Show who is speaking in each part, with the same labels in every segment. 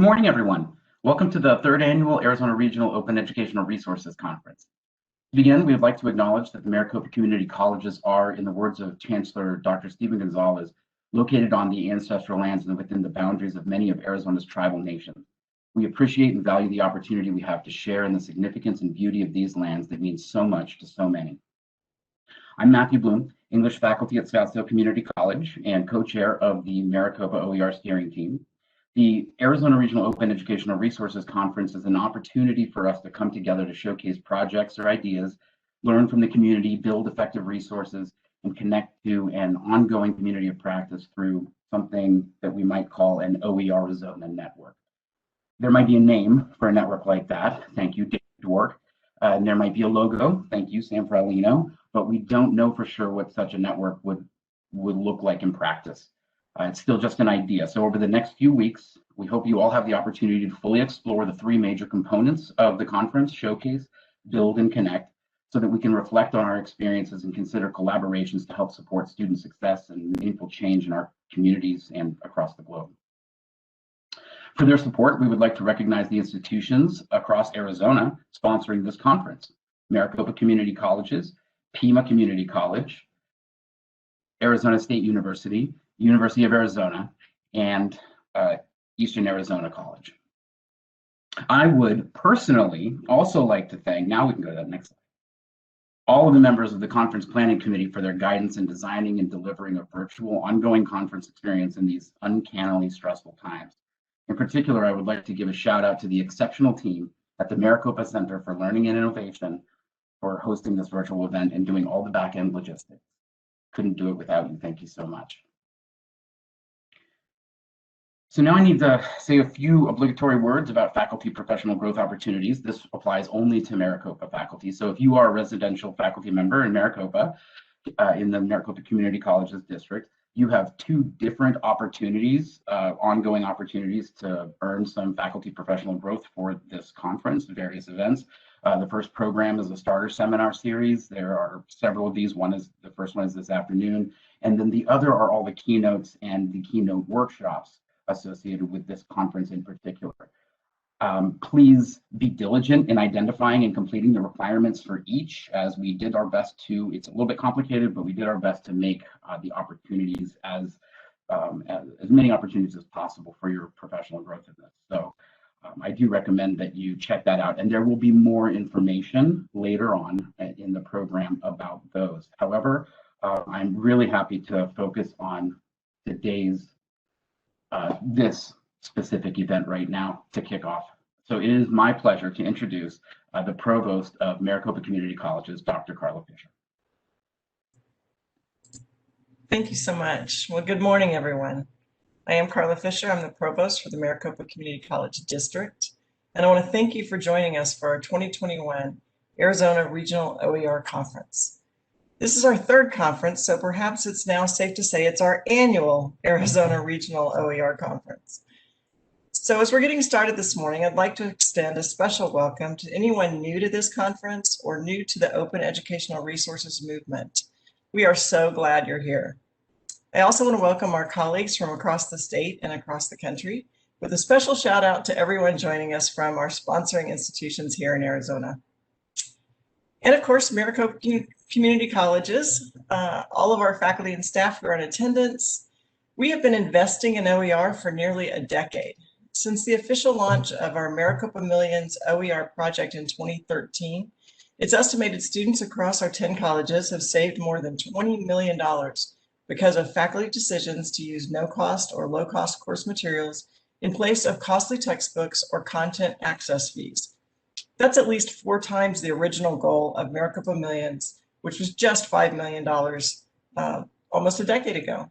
Speaker 1: Good morning, everyone. Welcome to the third annual Arizona Regional Open Educational Resources Conference. To begin, we would like to acknowledge that the Maricopa Community Colleges are, in the words of Chancellor Dr. Stephen Gonzalez, located on the ancestral lands and within the boundaries of many of Arizona's tribal nations. We appreciate and value the opportunity we have to share in the significance and beauty of these lands that mean so much to so many. I'm Matthew Bloom, English faculty at Scottsdale Community College and co-chair of the Maricopa OER steering team. The Arizona Regional Open Educational Resources Conference is an opportunity for us to come together to showcase projects or ideas, learn from the community, build effective resources, and connect to an ongoing community of practice through something that we might call an OER Arizona network. There might be a name for a network like that. Thank you, Dave Dwork. And there might be a logo. Thank you, Sam Fralino. But we don't know for sure what such a network would look like in practice. It's still just an idea. So over the next few weeks, we hope you all have the opportunity to fully explore the three major components of the conference: showcase, build, and connect, so that we can reflect on our experiences and consider collaborations to help support student success and meaningful change in our communities and across the globe. For their support, we would like to recognize the institutions across Arizona sponsoring this conference: Maricopa Community Colleges, Pima Community College, Arizona State University, University of Arizona, and Eastern Arizona College. I would personally also like to thank, now we can go to that next slide, all of the members of the conference planning committee for their guidance in designing and delivering a virtual ongoing conference experience in these uncannily stressful times. In particular, I would like to give a shout out to the exceptional team at the Maricopa Center for Learning and Innovation for hosting this virtual event and doing all the back-end logistics. Couldn't do it without you. Thank you so much. So now I need to say a few obligatory words about faculty professional growth opportunities. This applies only to Maricopa faculty. So if you are a residential faculty member in Maricopa, in the Maricopa Community Colleges district, you have two different opportunities, ongoing opportunities to earn some faculty professional growth for this conference, various events. The first program is a starter seminar series. There are several of these. The first one is this afternoon, and then the other are all the keynotes and the keynote workshops associated with this conference in particular. Please be diligent in identifying and completing the requirements for each, as we did our best to, it's a little bit complicated, but we did our best to make the opportunities as many opportunities as possible for your professional growth in this. So I do recommend that you check that out, and there will be more information later on in the program about those. However, I'm really happy to focus on today's this specific event right now to kick off. So it is my pleasure to introduce the Provost of Maricopa Community Colleges, Dr. Carla Fisher.
Speaker 2: Thank you so much. Well, good morning, everyone. I am Carla Fisher. I'm the Provost for the Maricopa Community College District, and I want to thank you for joining us for our 2021 Arizona Regional OER Conference. This is our third conference, so perhaps it's now safe to say it's our annual Arizona Regional OER Conference. So as we're getting started this morning, I'd like to extend a special welcome to anyone new to this conference or new to the Open Educational Resources movement. We are so glad you're here. I also want to welcome our colleagues from across the state and across the country, with a special shout out to everyone joining us from our sponsoring institutions here in Arizona. And of course, Maricopa Community Colleges, all of our faculty and staff who are in attendance. We have been investing in OER for nearly a decade. Since the official launch of our Maricopa Millions OER project in 2013, it's estimated students across our 10 colleges have saved more than $20 million because of faculty decisions to use no-cost or low-cost course materials in place of costly textbooks or content access fees. That's at least 4 times the original goal of Maricopa Millions, which was just $5 million almost a decade ago.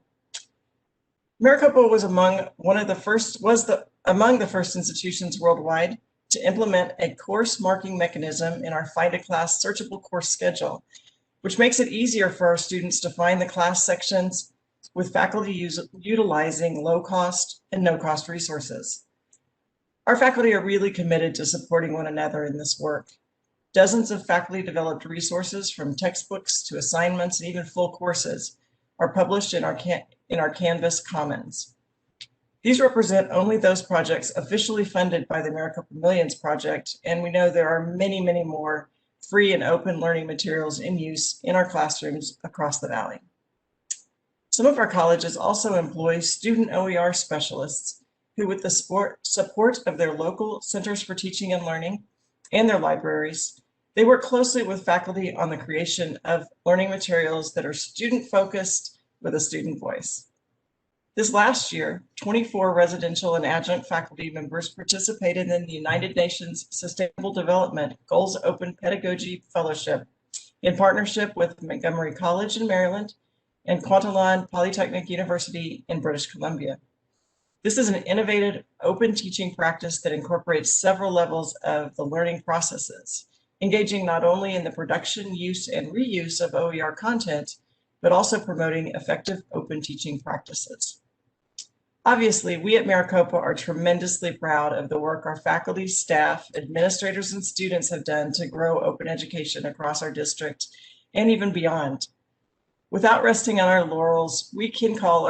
Speaker 2: Maricopa was among the first institutions worldwide to implement a course marking mechanism in our Find a Class searchable course schedule, which makes it easier for our students to find the class sections with faculty utilizing low-cost and no-cost resources. Our faculty are really committed to supporting one another in this work. Dozens of faculty-developed resources, from textbooks to assignments and even full courses, are published in our Canvas Commons. These represent only those projects officially funded by the Maricopa Millions Project, and we know there are many, many more free and open learning materials in use in our classrooms across the Valley. Some of our colleges also employ student OER specialists who, with the support of their local centers for teaching and learning and their libraries, they work closely with faculty on the creation of learning materials that are student-focused with a student voice. This last year, 24 residential and adjunct faculty members participated in the United Nations Sustainable Development Goals Open Pedagogy Fellowship in partnership with Montgomery College in Maryland and Kwantlen Polytechnic University in British Columbia. This is an innovative open teaching practice that incorporates several levels of the learning processes, engaging not only in the production, use, and reuse of OER content, but also promoting effective open teaching practices. Obviously, we at Maricopa are tremendously proud of the work our faculty, staff, administrators, and students have done to grow open education across our district and even beyond. Without resting on our laurels, we can call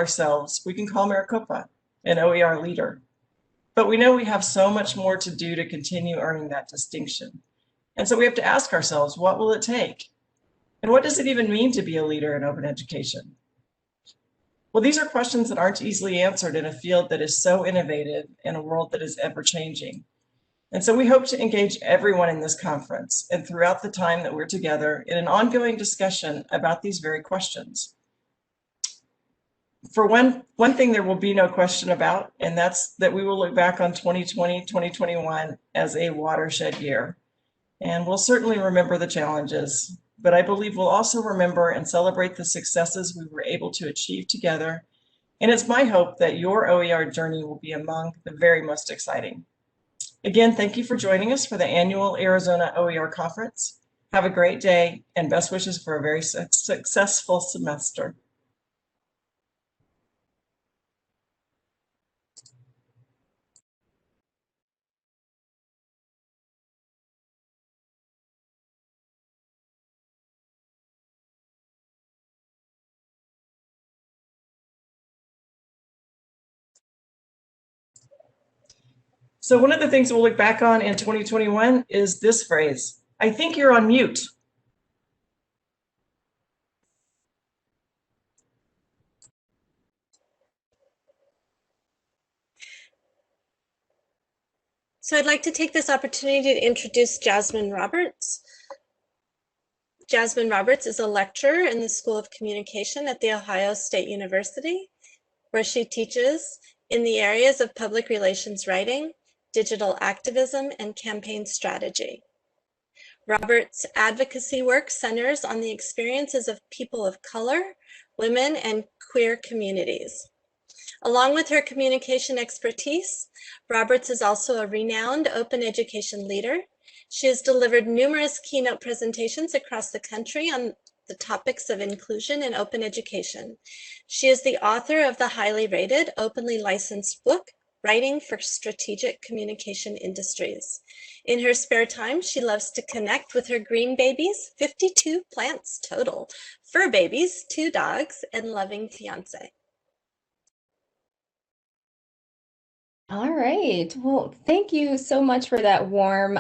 Speaker 2: Maricopa an OER leader. But we know we have so much more to do to continue earning that distinction. And so we have to ask ourselves, what will it take? And what does it even mean to be a leader in open education? Well, these are questions that aren't easily answered in a field that is so innovative in a world that is ever changing. And so we hope to engage everyone in this conference and throughout the time that we're together in an ongoing discussion about these very questions. For one thing there will be no question about, and that's that we will look back on 2020, 2021 as a watershed year. And we'll certainly remember the challenges, but I believe we'll also remember and celebrate the successes we were able to achieve together. And it's my hope that your OER journey will be among the very most exciting. Again, thank you for joining us for the annual Arizona OER Conference. Have a great day and best wishes for a very successful semester. So one of the things we'll look back on in 2021 is this phrase, I think you're on mute.
Speaker 3: So I'd like to take this opportunity to introduce Jasmine Roberts. Jasmine Roberts is a lecturer in the School of Communication at The Ohio State University, where she teaches in the areas of public relations writing, digital activism, and campaign strategy. Roberts' advocacy work centers on the experiences of people of color, women, and queer communities. Along with her communication expertise, Roberts is also a renowned open education leader. She has delivered numerous keynote presentations across the country on the topics of inclusion and open education. She is the author of the highly rated, openly licensed book, Writing for Strategic Communication Industries. In her spare time, she loves to connect with her green babies, 52 plants total, fur babies, 2 dogs, and loving fiance.
Speaker 4: All right. Well, thank you so much for that warm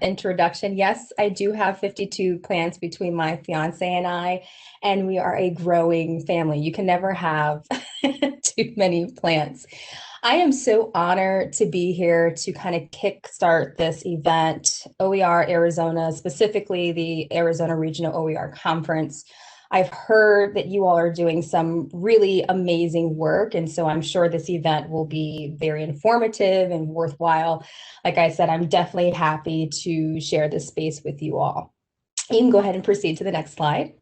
Speaker 4: introduction. Yes, I do have 52 plants between my fiance and I, and we are a growing family. You can never have too many plants. I am so honored to be here to kind of kickstart this event, OER Arizona, specifically the Arizona Regional OER Conference. I've heard that you all are doing some really amazing work, and so I'm sure this event will be very informative and worthwhile. Like I said, I'm definitely happy to share this space with you all. You can go ahead and proceed to the next slide.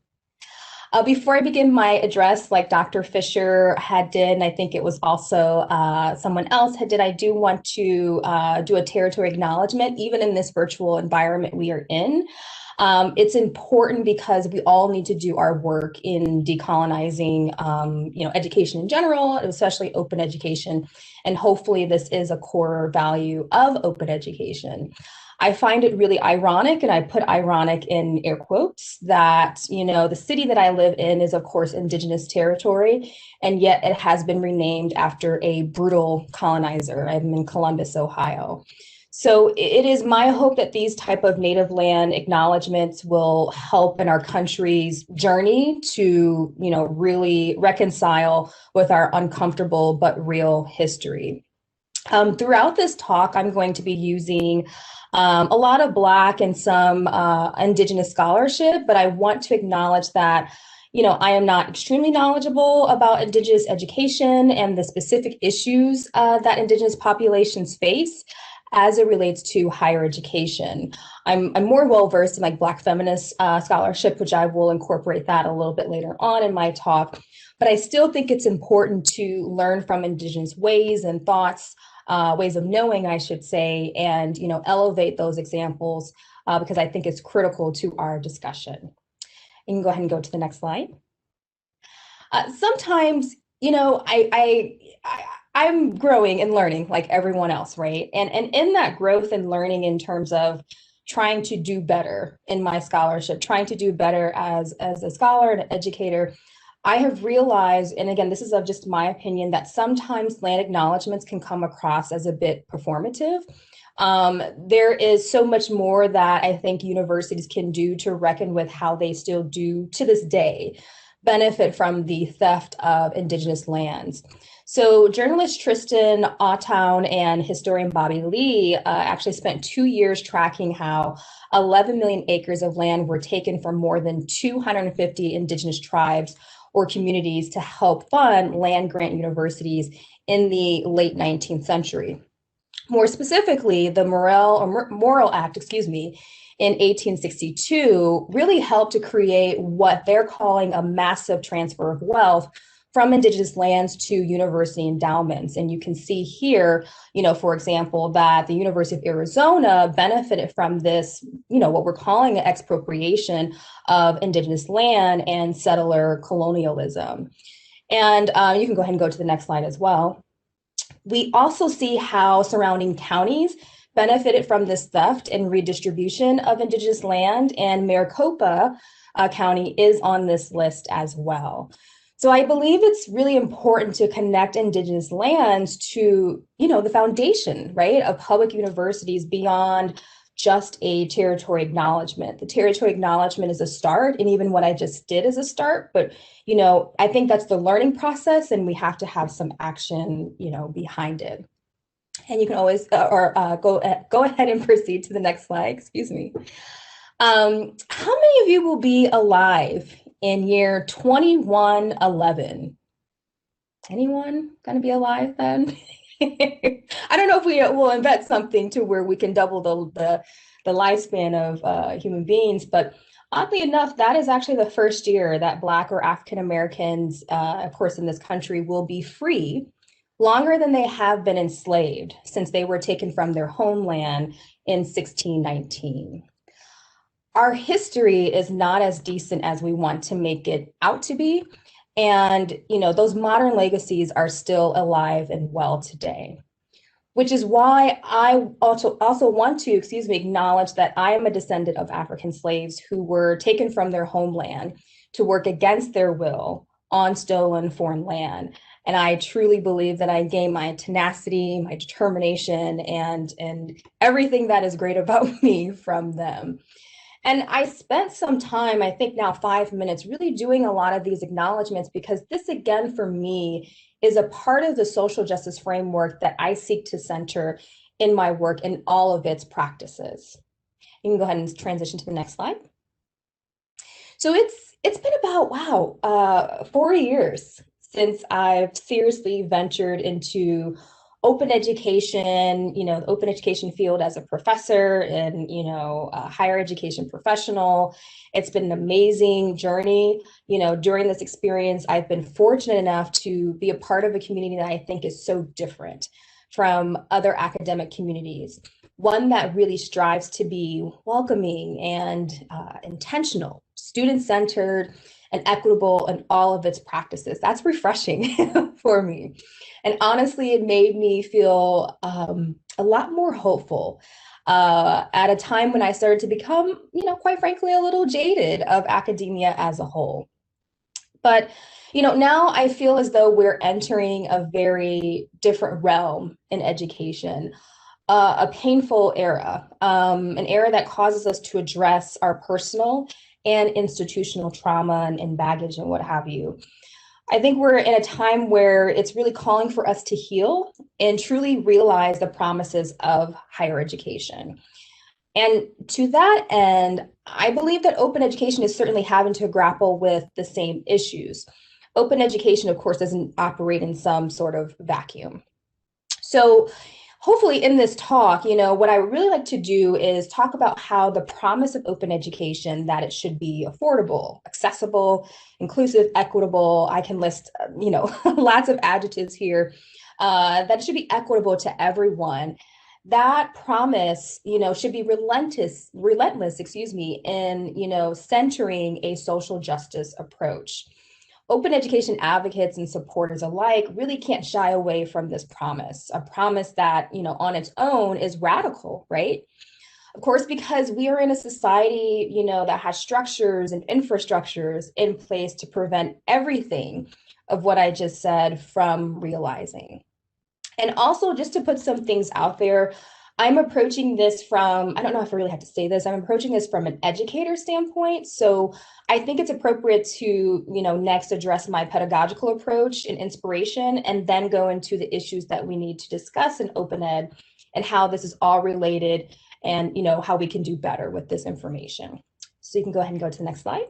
Speaker 4: Before I begin my address, like Dr. Fisher had did, and I think it was also someone else had did, I do want to do a territory acknowledgement, even in this virtual environment we are in. It's important because we all need to do our work in decolonizing, education in general, especially open education. And hopefully this is a core value of open education. I find it really ironic, and I put ironic in air quotes, that, the city that I live in is, of course, Indigenous territory, and yet it has been renamed after a brutal colonizer. I'm in Columbus, Ohio. So it is my hope that these type of native land acknowledgements will help in our country's journey to, really reconcile with our uncomfortable but real history. Throughout this talk, I'm going to be using a lot of Black and some Indigenous scholarship, but I want to acknowledge that, I am not extremely knowledgeable about Indigenous education and the specific issues that Indigenous populations face as it relates to higher education. I'm more well-versed in like Black feminist scholarship, which I will incorporate that a little bit later on in my talk. But I still think it's important to learn from Indigenous ways and thoughts, ways of knowing, I should say, and elevate those examples because I think it's critical to our discussion. You can go ahead and go to the next slide. Sometimes, I'm growing and learning like everyone else, right? And in that growth and learning in terms of trying to do better in my scholarship, trying to do better as a scholar and an educator, I have realized, and again, this is of just my opinion, that sometimes land acknowledgements can come across as a bit performative. There is so much more that I think universities can do to reckon with how they still do to this day benefit from the theft of Indigenous lands. So journalist Tristan Ottown and historian Bobby Lee actually spent 2 years tracking how 11 million acres of land were taken from more than 250 Indigenous tribes or communities to help fund land grant universities in the late 19th century. More specifically, the Morrill Act, in 1862 really helped to create what they're calling a massive transfer of wealth from Indigenous lands to university endowments. And you can see here, for example, that the University of Arizona benefited from this, what we're calling an expropriation of Indigenous land and settler colonialism. And you can go ahead and go to the next slide as well. We also see how surrounding counties benefited from this theft and redistribution of Indigenous land, and Maricopa County is on this list as well. So I believe it's really important to connect Indigenous lands to, the foundation, right, of public universities beyond just a territory acknowledgement. The territory acknowledgement is a start, and even what I just did is a start, but, I think that's the learning process, and we have to have some action, behind it. And you can always, go ahead and proceed to the next slide, How many of you will be alive in year 2111? Anyone gonna be alive then? I don't know if we will invent something to where we can double the lifespan of human beings, but oddly enough, that is actually the first year that Black or African Americans, of course, in this country will be free longer than they have been enslaved since they were taken from their homeland in 1619. Our history is not as decent as we want to make it out to be. And, those modern legacies are still alive and well today, which is why I also want to, acknowledge that I am a descendant of African slaves who were taken from their homeland to work against their will on stolen foreign land. And I truly believe that I gained my tenacity, my determination, and everything that is great about me from them. And I spent some time, I think now 5 minutes, really doing a lot of these acknowledgements because this, again, for me, is a part of the social justice framework that I seek to center in my work in all of its practices. You can go ahead and transition to the next slide. So it's been about, 4 years since I've seriously ventured into open education, the open education field as a professor and, a higher education professional. It's been an amazing journey. During this experience, I've been fortunate enough to be a part of a community that I think is so different from other academic communities. one that really strives to be welcoming and intentional, student-centered, and equitable in all of its practices. That's refreshing for me. And honestly, it made me feel a lot more hopeful at a time when I started to become, quite frankly, a little jaded of academia as a whole. But, now I feel as though we're entering a very different realm in education, a painful era, an era that causes us to address our personal and institutional trauma and baggage and what have you. I think we're in a time where it's really calling for us to heal and truly realize the promises of higher education. And to that end, I believe that open education is certainly having to grapple with the same issues. Open education, of course, doesn't operate in some sort of vacuum. So hopefully in this talk, what I really like to do is talk about how the promise of open education, that it should be affordable, accessible, inclusive, equitable. I can list, lots of adjectives here, that it should be equitable to everyone. That promise, should be relentless, in, centering a social justice approach. Open education advocates and supporters alike really can't shy away from this promise, a promise that, on its own is radical, right? Of course, because we are in a society, that has structures and infrastructures in place to prevent everything of what I just said from realizing. And also, just to put some things out there, I'm approaching this from, I don't know if I really have to say this, I'm approaching this from an educator standpoint. So I think it's appropriate to, next address my pedagogical approach and inspiration, and then go into the issues that we need to discuss in open ed and how this is all related and, how we can do better with this information. So you can go ahead and go to the next slide.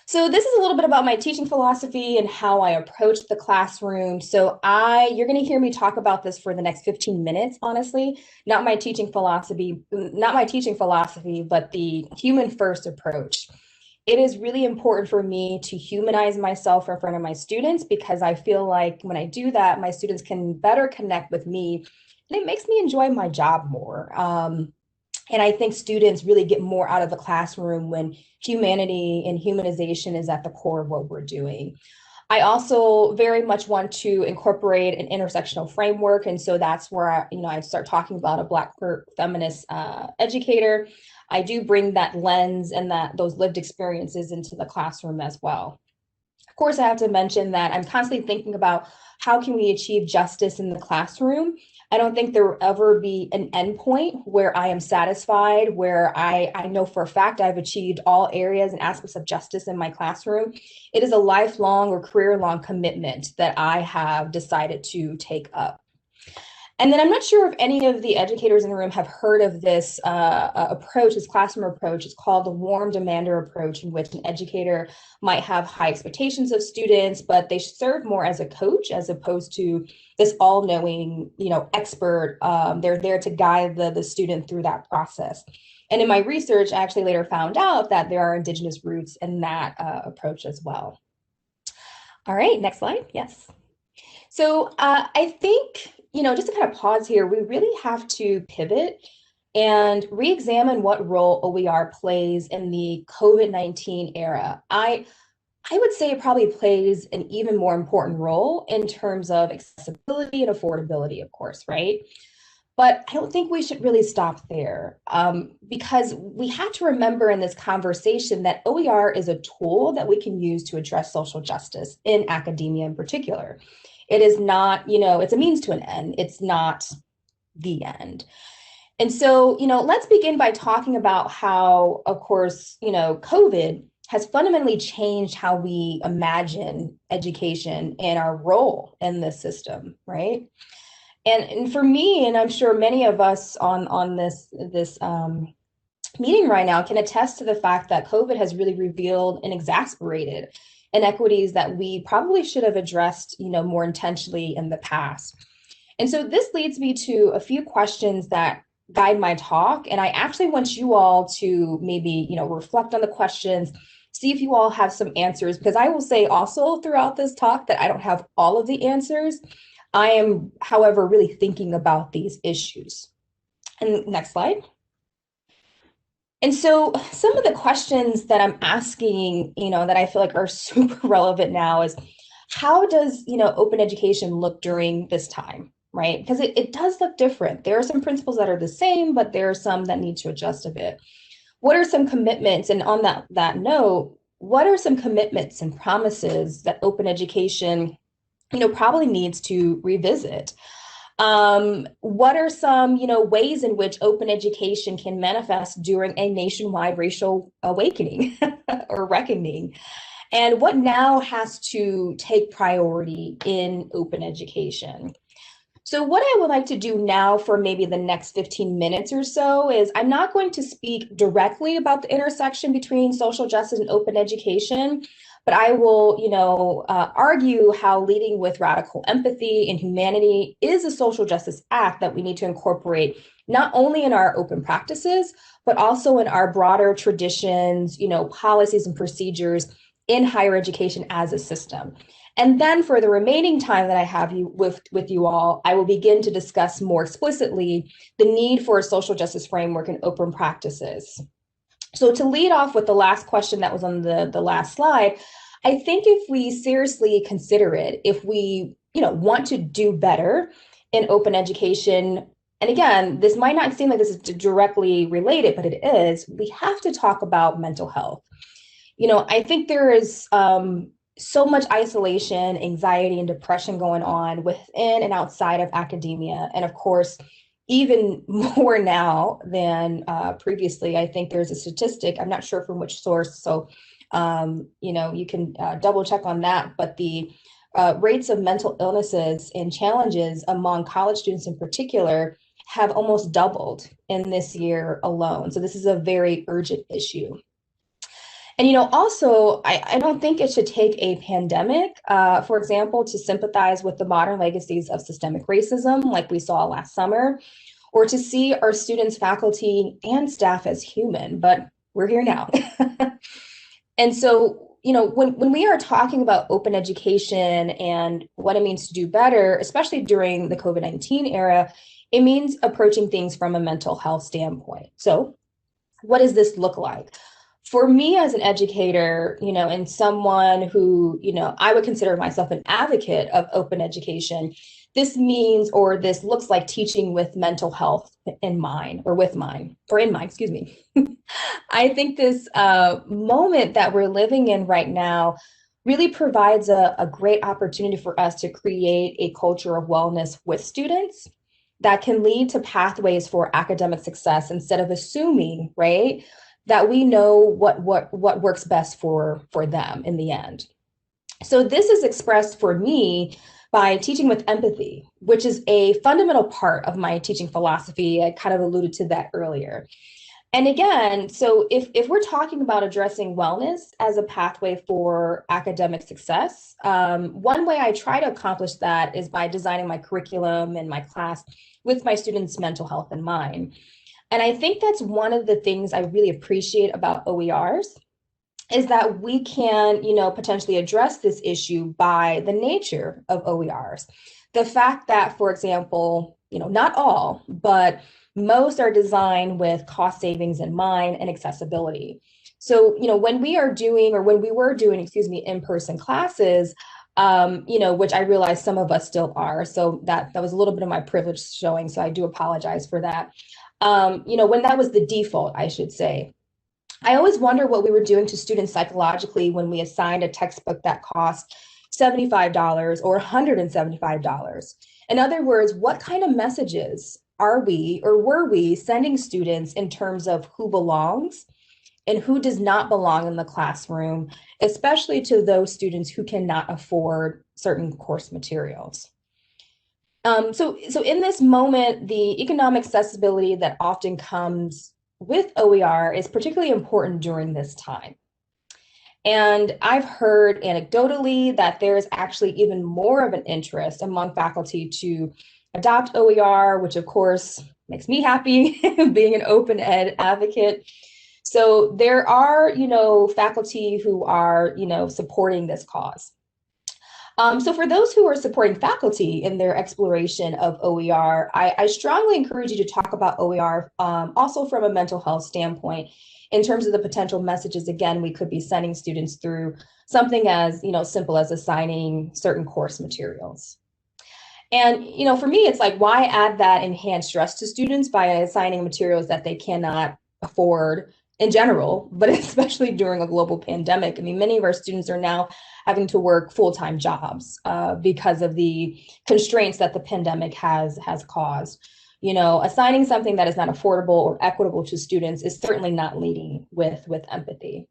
Speaker 4: So this is a little bit about my teaching philosophy and how I approach the classroom. So you're going to hear me talk about this for the next 15 minutes, honestly, not my teaching philosophy, but the human first approach. It is really important for me to humanize myself in front of my students, because I feel like when I do that, my students can better connect with me, and it makes me enjoy my job more. And I think students really get more out of the classroom when humanity and humanization is at the core of what we're doing. I also very much want to incorporate an intersectional framework. And so that's where I start talking about a Black queer feminist educator. I do bring that lens and those lived experiences into the classroom as well. Of course, I have to mention that I'm constantly thinking about how can we achieve justice in the classroom. I don't think there will ever be an endpoint where I am satisfied, where I know for a fact I've achieved all areas and aspects of justice in my classroom. It is a lifelong or career-long commitment that I have decided to take up. And then I'm not sure if any of the educators in the room have heard of this approach, this classroom approach. It's called the warm demander approach, in which an educator might have high expectations of students, but they serve more as a coach as opposed to this all-knowing, expert. They're there to guide the student through that process. And in my research, I actually later found out that there are Indigenous roots in that approach as well. All right, next slide. Yes. So I think, just to kind of pause here, we really have to pivot and re-examine what role OER plays in the COVID-19 era. I would say it probably plays an even more important role in terms of accessibility and affordability, of course, right? But I don't think we should really stop there, because we have to remember in this conversation that OER is a tool that we can use to address social justice in academia in particular. It is not, it's a means to an end. It's not the end. And so, let's begin by talking about how, of course, COVID has fundamentally changed how we imagine education and our role in this system, right? And for me, and I'm sure many of us on this meeting right now can attest to the fact that COVID has really revealed and exacerbated inequities that we probably should have addressed, more intentionally in the past. And so this leads me to a few questions that guide my talk. And I actually want you all to maybe, reflect on the questions, see if you all have some answers, because I will say also throughout this talk that I don't have all of the answers. I am, however, really thinking about these issues. And next slide. And so some of the questions that I'm asking, that I feel like are super relevant now is, how does, open education look during this time, right? Because it does look different. There are some principles that are the same, but there are some that need to adjust a bit. What are some commitments? And on that note, what are some commitments and promises that open education, probably needs to revisit? What are some, ways in which open education can manifest during a nationwide racial awakening or reckoning? And what now has to take priority in open education? So what I would like to do now for maybe the next 15 minutes or so is, I'm not going to speak directly about the intersection between social justice and open education, but I will, argue how leading with radical empathy and humanity is a social justice act that we need to incorporate not only in our open practices, but also in our broader traditions, policies and procedures in higher education as a system. And then for the remaining time that I have with you all, I will begin to discuss more explicitly the need for a social justice framework and open practices. So to lead off with the last question that was on the last slide, I think if we seriously consider it, if we want to do better in open education, and again, this might not seem like this is directly related, but it is, we have to talk about mental health. I think there is so much isolation, anxiety, and depression going on within and outside of academia. And of course, even more now than previously. I think there's a statistic, I'm not sure from which source, so you can double check on that, but the rates of mental illnesses and challenges among college students in particular have almost doubled in this year alone. So this is a very urgent issue. And, also, I don't think it should take a pandemic, for example, to sympathize with the modern legacies of systemic racism, like we saw last summer, or to see our students, faculty, and staff as human, but we're here now. And so, when we are talking about open education and what it means to do better, especially during the COVID-19 era, it means approaching things from a mental health standpoint. So what does this look like? For me as an educator, and someone who, I would consider myself an advocate of open education, this means, or this looks like teaching with mental health in mind, or in mind, excuse me. I think this moment that we're living in right now really provides a great opportunity for us to create a culture of wellness with students that can lead to pathways for academic success, instead of assuming, right, that we know what works best for them in the end. So this is expressed for me by teaching with empathy, which is a fundamental part of my teaching philosophy. I kind of alluded to that earlier. And again, so if we're talking about addressing wellness as a pathway for academic success, one way I try to accomplish that is by designing my curriculum and my class with my students' mental health in mind. And I think that's one of the things I really appreciate about OERs, is that we can, potentially address this issue by the nature of OERs. The fact that, for example, not all, but most are designed with cost savings in mind and accessibility. So, when we were doing, in-person classes, which I realize some of us still are. So that was a little bit of my privilege showing. So I do apologize for that. When that was the default, I should say, I always wonder what we were doing to students psychologically when we assigned a textbook that cost $75 or $175. In other words, what kind of messages are we, or were we, sending students in terms of who belongs and who does not belong in the classroom, especially to those students who cannot afford certain course materials? So in this moment, the economic accessibility that often comes with OER is particularly important during this time. And I've heard anecdotally that there's actually even more of an interest among faculty to adopt OER, which of course makes me happy being an open ed advocate. So there are, faculty who are, supporting this cause. So for those who are supporting faculty in their exploration of OER, I strongly encourage you to talk about OER also from a mental health standpoint in terms of the potential messages, again, we could be sending students through something as simple as assigning certain course materials. And for me, it's like, why add that enhanced stress to students by assigning materials that they cannot afford in general, but especially during a global pandemic? I mean, many of our students are now having to work full-time jobs because of the constraints that the pandemic has caused. Assigning something that is not affordable or equitable to students is certainly not leading with empathy.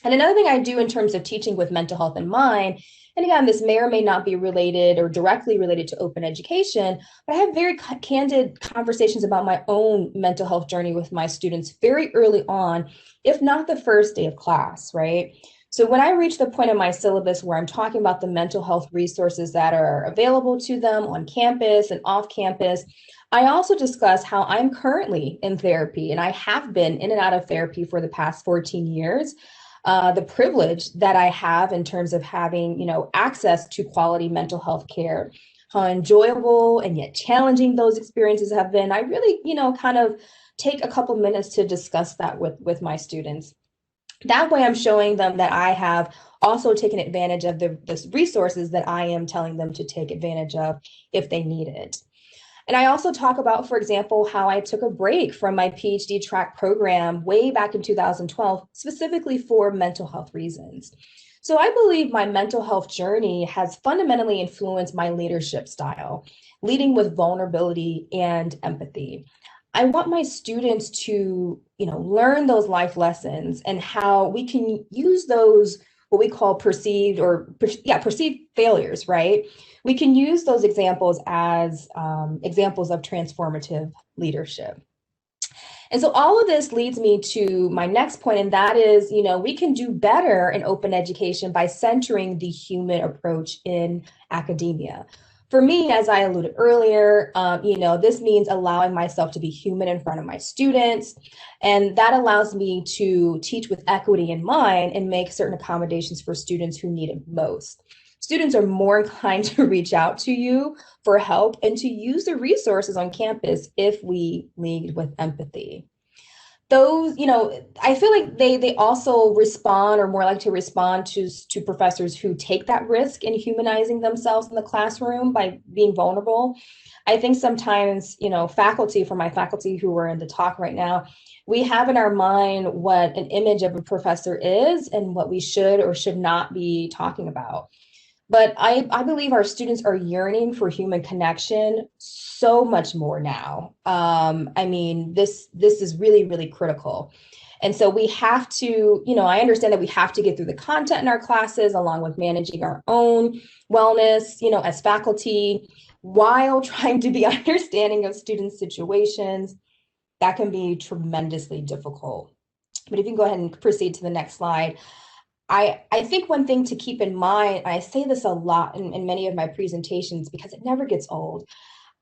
Speaker 4: And another thing I do in terms of teaching with mental health in mind, and again, this may or may not be related or directly related to open education, but I have very candid conversations about my own mental health journey with my students very early on, if not the first day of class, right? So when I reach the point in my syllabus where I'm talking about the mental health resources that are available to them on campus and off campus, I also discuss how I'm currently in therapy, and I have been in and out of therapy for the past 14 years. The privilege that I have in terms of having, access to quality mental health care, how enjoyable and yet challenging those experiences have been. I really, kind of take a couple minutes to discuss that with my students. That way I'm showing them that I have also taken advantage of the resources that I am telling them to take advantage of if they need it. And I also talk about, for example, how I took a break from my PhD track program way back in 2012, specifically for mental health reasons. So I believe my mental health journey has fundamentally influenced my leadership style, leading with vulnerability and empathy. I want my students to, learn those life lessons and how we can use those, what we call perceived failures, right? We can use those examples as examples of transformative leadership. And so all of this leads me to my next point, and that is, we can do better in open education by centering the human approach in academia. For me, as I alluded earlier, this means allowing myself to be human in front of my students, and that allows me to teach with equity in mind and make certain accommodations for students who need it most. Students are more inclined to reach out to you for help and to use the resources on campus if we lead with empathy. Those, I feel like they also respond, or more like to respond to professors who take that risk in humanizing themselves in the classroom by being vulnerable. I think sometimes, faculty, for my faculty who are in the talk right now, we have in our mind what an image of a professor is and what we should or should not be talking about. But I believe our students are yearning for human connection so much more now. This is really, really critical. And so we have to, I understand that we have to get through the content in our classes along with managing our own wellness, as faculty, while trying to be understanding of students' situations. That can be tremendously difficult. But if you can go ahead and proceed to the next slide. I think one thing to keep in mind, I say this a lot in many of my presentations because it never gets old.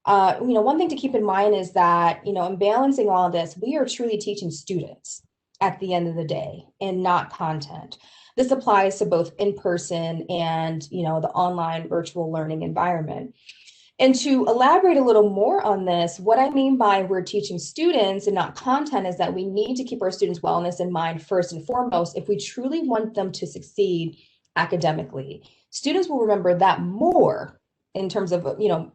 Speaker 4: One thing to keep in mind is that, in balancing all of this, we are truly teaching students at the end of the day and not content. This applies to both in-person and, the online virtual learning environment. And to elaborate a little more on this, what I mean by we're teaching students and not content is that we need to keep our students' wellness in mind first and foremost if we truly want them to succeed academically. Students will remember that more in terms of,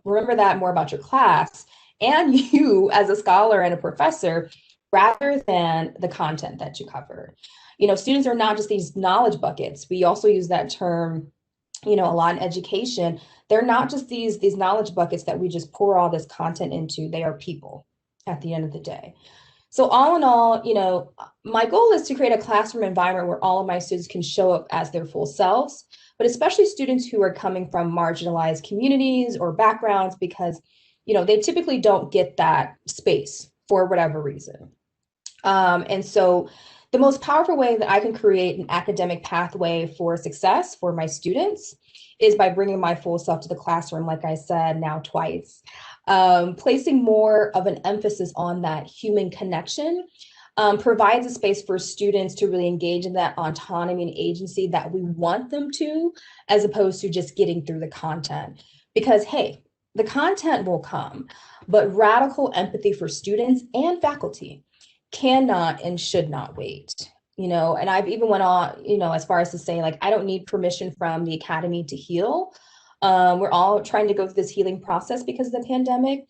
Speaker 4: remember that more about your class and you as a scholar and a professor rather than the content that you covered. Students are not just these knowledge buckets. We also use that term, a lot in education. They're not just these knowledge buckets that we just pour all this content into. They are people at the end of the day. So all in all, my goal is to create a classroom environment where all of my students can show up as their full selves, but especially students who are coming from marginalized communities or backgrounds because, they typically don't get that space for whatever reason. And so the most powerful way that I can create an academic pathway for success for my students is by bringing my full self to the classroom, like I said, now twice, placing more of an emphasis on that human connection, provides a space for students to really engage in that autonomy and agency that we want them to, as opposed to just getting through the content. Because, hey, the content will come, but radical empathy for students and faculty cannot and should not wait. And I've even went on, as far as to say, like, I don't need permission from the academy to heal. We're all trying to go through this healing process because of the pandemic,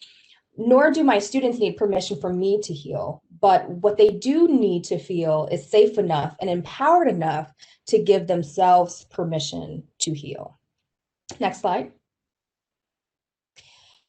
Speaker 4: nor do my students need permission from me to heal. But what they do need to feel is safe enough and empowered enough to give themselves permission to heal. Next slide.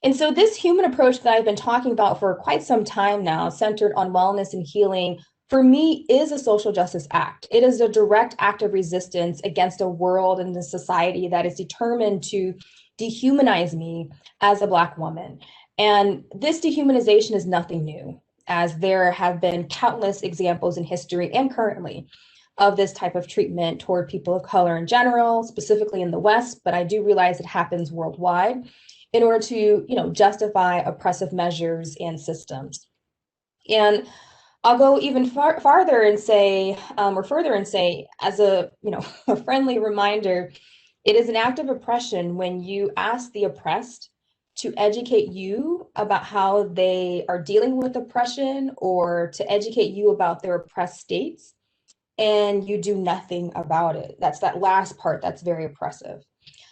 Speaker 4: And so this human approach that I've been talking about for quite some time now, centered on wellness and healing, for me is a social justice act. It is a direct act of resistance against a world and a society that is determined to dehumanize me as a Black woman. And this dehumanization is nothing new, as there have been countless examples in history and currently of this type of treatment toward people of color in general, specifically in the West, but I do realize it happens worldwide in order to, justify oppressive measures and systems. And I'll go even farther and say, as a, a friendly reminder, it is an act of oppression when you ask the oppressed to educate you about how they are dealing with oppression, or to educate you about their oppressed states, and you do nothing about it. That's that last part that's very oppressive.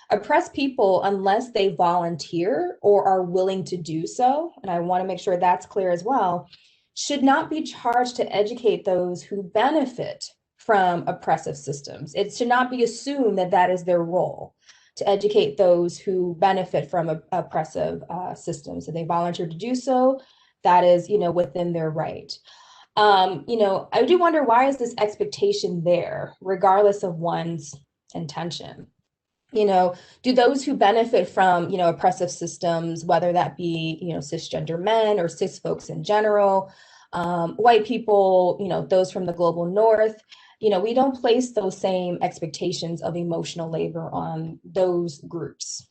Speaker 4: Oppressed people, unless they volunteer or are willing to do so, and I want to make sure that's clear as well, should not be charged to educate those who benefit from oppressive systems. It should not be assumed that that is their role, to educate those who benefit from oppressive systems. If they volunteer to do so, that is, within their right. I do wonder, why is this expectation there, regardless of one's intention? Do those who benefit from, oppressive systems, whether that be, cisgender men or cis folks in general, white people, those from the global North, we don't place those same expectations of emotional labor on those groups.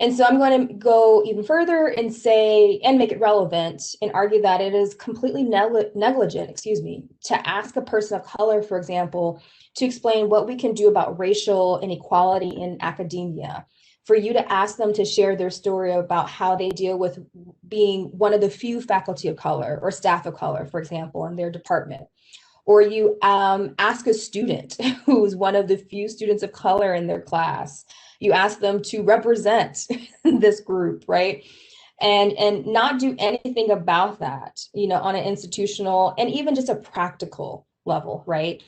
Speaker 4: And so I'm going to go even further and say, and make it relevant, and argue that it is completely negligent, to ask a person of color, for example, to explain what we can do about racial inequality in academia, for you to ask them to share their story about how they deal with being one of the few faculty of color or staff of color, for example, in their department. Or you ask a student who's one of the few students of color in their class, you ask them to represent this group, right? And not do anything about that, on an institutional and even just a practical level, right?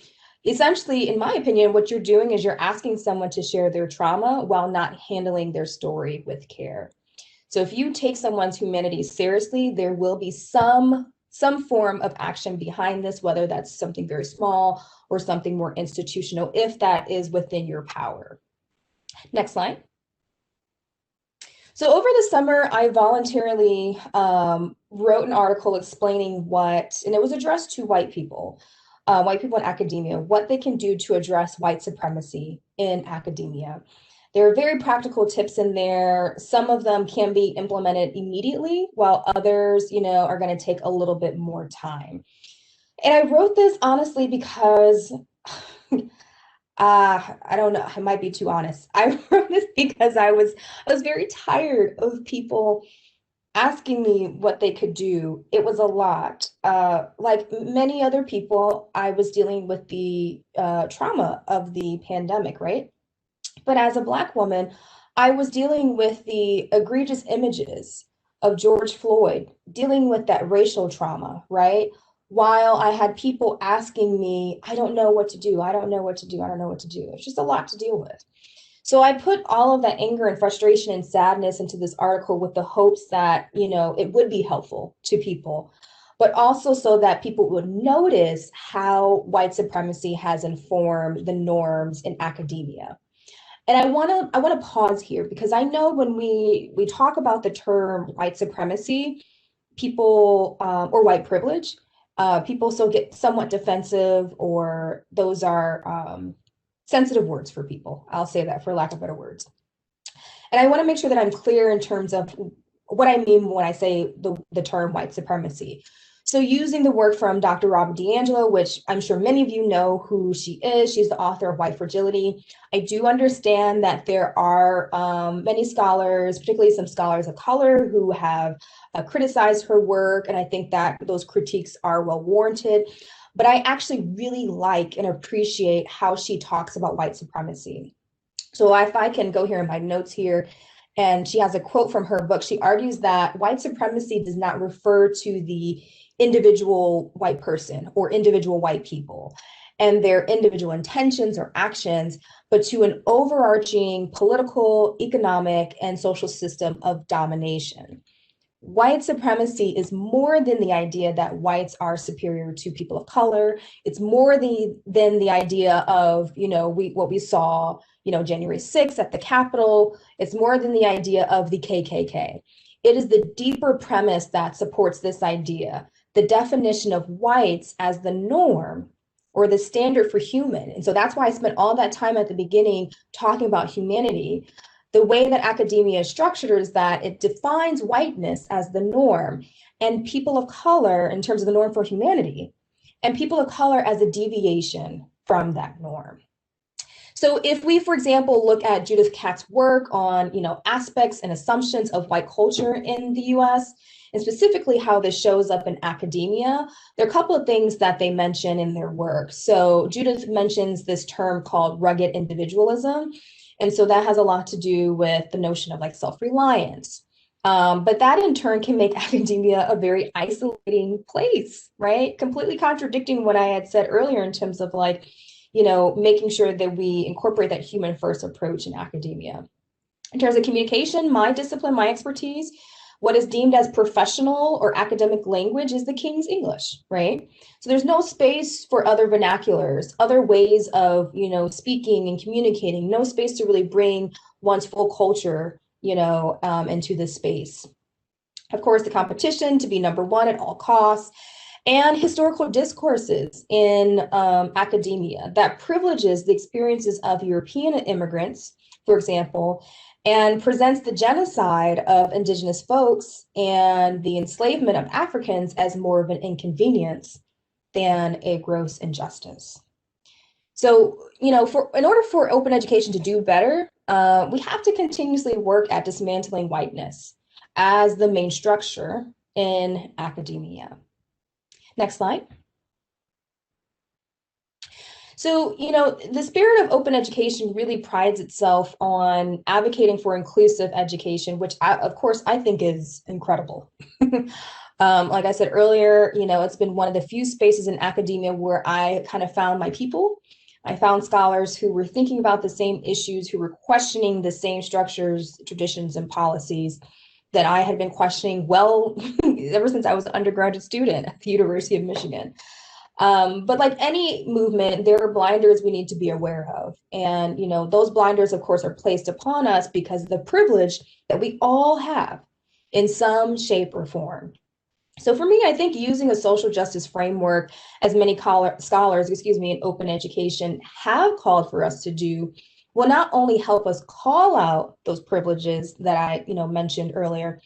Speaker 4: Essentially, in my opinion, what you're doing is you're asking someone to share their trauma while not handling their story with care. So if you take someone's humanity seriously, there will be some form of action behind this, whether that's something very small or something more institutional, if that is within your power. Next slide. So over the summer, I voluntarily wrote an article explaining and it was addressed to white people in academia, what they can do to address white supremacy in academia. There are very practical tips in there. Some of them can be implemented immediately, while others, are going to take a little bit more time. And I wrote this honestly because I don't know, I might be too honest. I wrote this because I was very tired of people asking me what they could do. It was a lot. Like many other people, I was dealing with the trauma of the pandemic, right? But as a Black woman, I was dealing with the egregious images of George Floyd, dealing with that racial trauma, right? While I had people asking me, I don't know what to do. I don't know what to do. I don't know what to do. It's just a lot to deal with. So I put all of that anger and frustration and sadness into this article with the hopes that, it would be helpful to people, but also so that people would notice how white supremacy has informed the norms in academia. And I want to pause here, because I know when we talk about the term white supremacy, people or white privilege, people get somewhat defensive, or those are sensitive words for people. I'll say that, for lack of better words. And I want to make sure that I'm clear in terms of what I mean when I say the term white supremacy. So using the work from Dr. Robin DiAngelo, which I'm sure many of you know who she is, she's the author of White Fragility. I do understand that there are many scholars, particularly some scholars of color, who have criticized her work, and I think that those critiques are well warranted. But I actually really like and appreciate how she talks about white supremacy. So if I can go here in my notes here, and she has a quote from her book. She argues that white supremacy does not refer to the individual white person or individual white people and their individual intentions or actions, but to an overarching political, economic, and social system of domination. White supremacy is more than the idea that whites are superior to people of color. It's more than the idea of, what we saw, January 6th at the Capitol. It's more than the idea of the KKK. It is the deeper premise that supports this idea, the definition of whites as the norm or the standard for human. And so that's why I spent all that time at the beginning talking about humanity. The way that academia is structured is that it defines whiteness as the norm and people of color in terms of the norm for humanity, and people of color as a deviation from that norm. So if we, for example, look at Judith Katz's work on, aspects and assumptions of white culture in the US, and specifically how this shows up in academia, there are a couple of things that they mention in their work. So Judith mentions this term called rugged individualism. And so that has a lot to do with the notion of like self-reliance. But that in turn can make academia a very isolating place, right? Completely contradicting what I had said earlier in terms of like, making sure that we incorporate that human first approach in academia. In terms of communication, my discipline, my expertise, what is deemed as professional or academic language is the King's English, right? So there's no space for other vernaculars, other ways of, speaking and communicating, no space to really bring one's full culture, into this space. Of course, the competition to be number one at all costs, and historical discourses in academia that privileges the experiences of European immigrants, for example, and presents the genocide of indigenous folks and the enslavement of Africans as more of an inconvenience than a gross injustice. So, in order for open education to do better, we have to continuously work at dismantling whiteness as the main structure in academia. Next slide. So, the spirit of open education really prides itself on advocating for inclusive education, which of course I think is incredible. Like I said earlier, it's been one of the few spaces in academia where I kind of found my people. I found scholars who were thinking about the same issues, who were questioning the same structures, traditions, and policies that I had been questioning ever since I was an undergraduate student at the University of Michigan. But like any movement, there are blinders we need to be aware of. And, those blinders, of course, are placed upon us because of the privilege that we all have in some shape or form. So for me, I think using a social justice framework, as many scholars, in open education have called for us to do, will not only help us call out those privileges that I, mentioned earlier,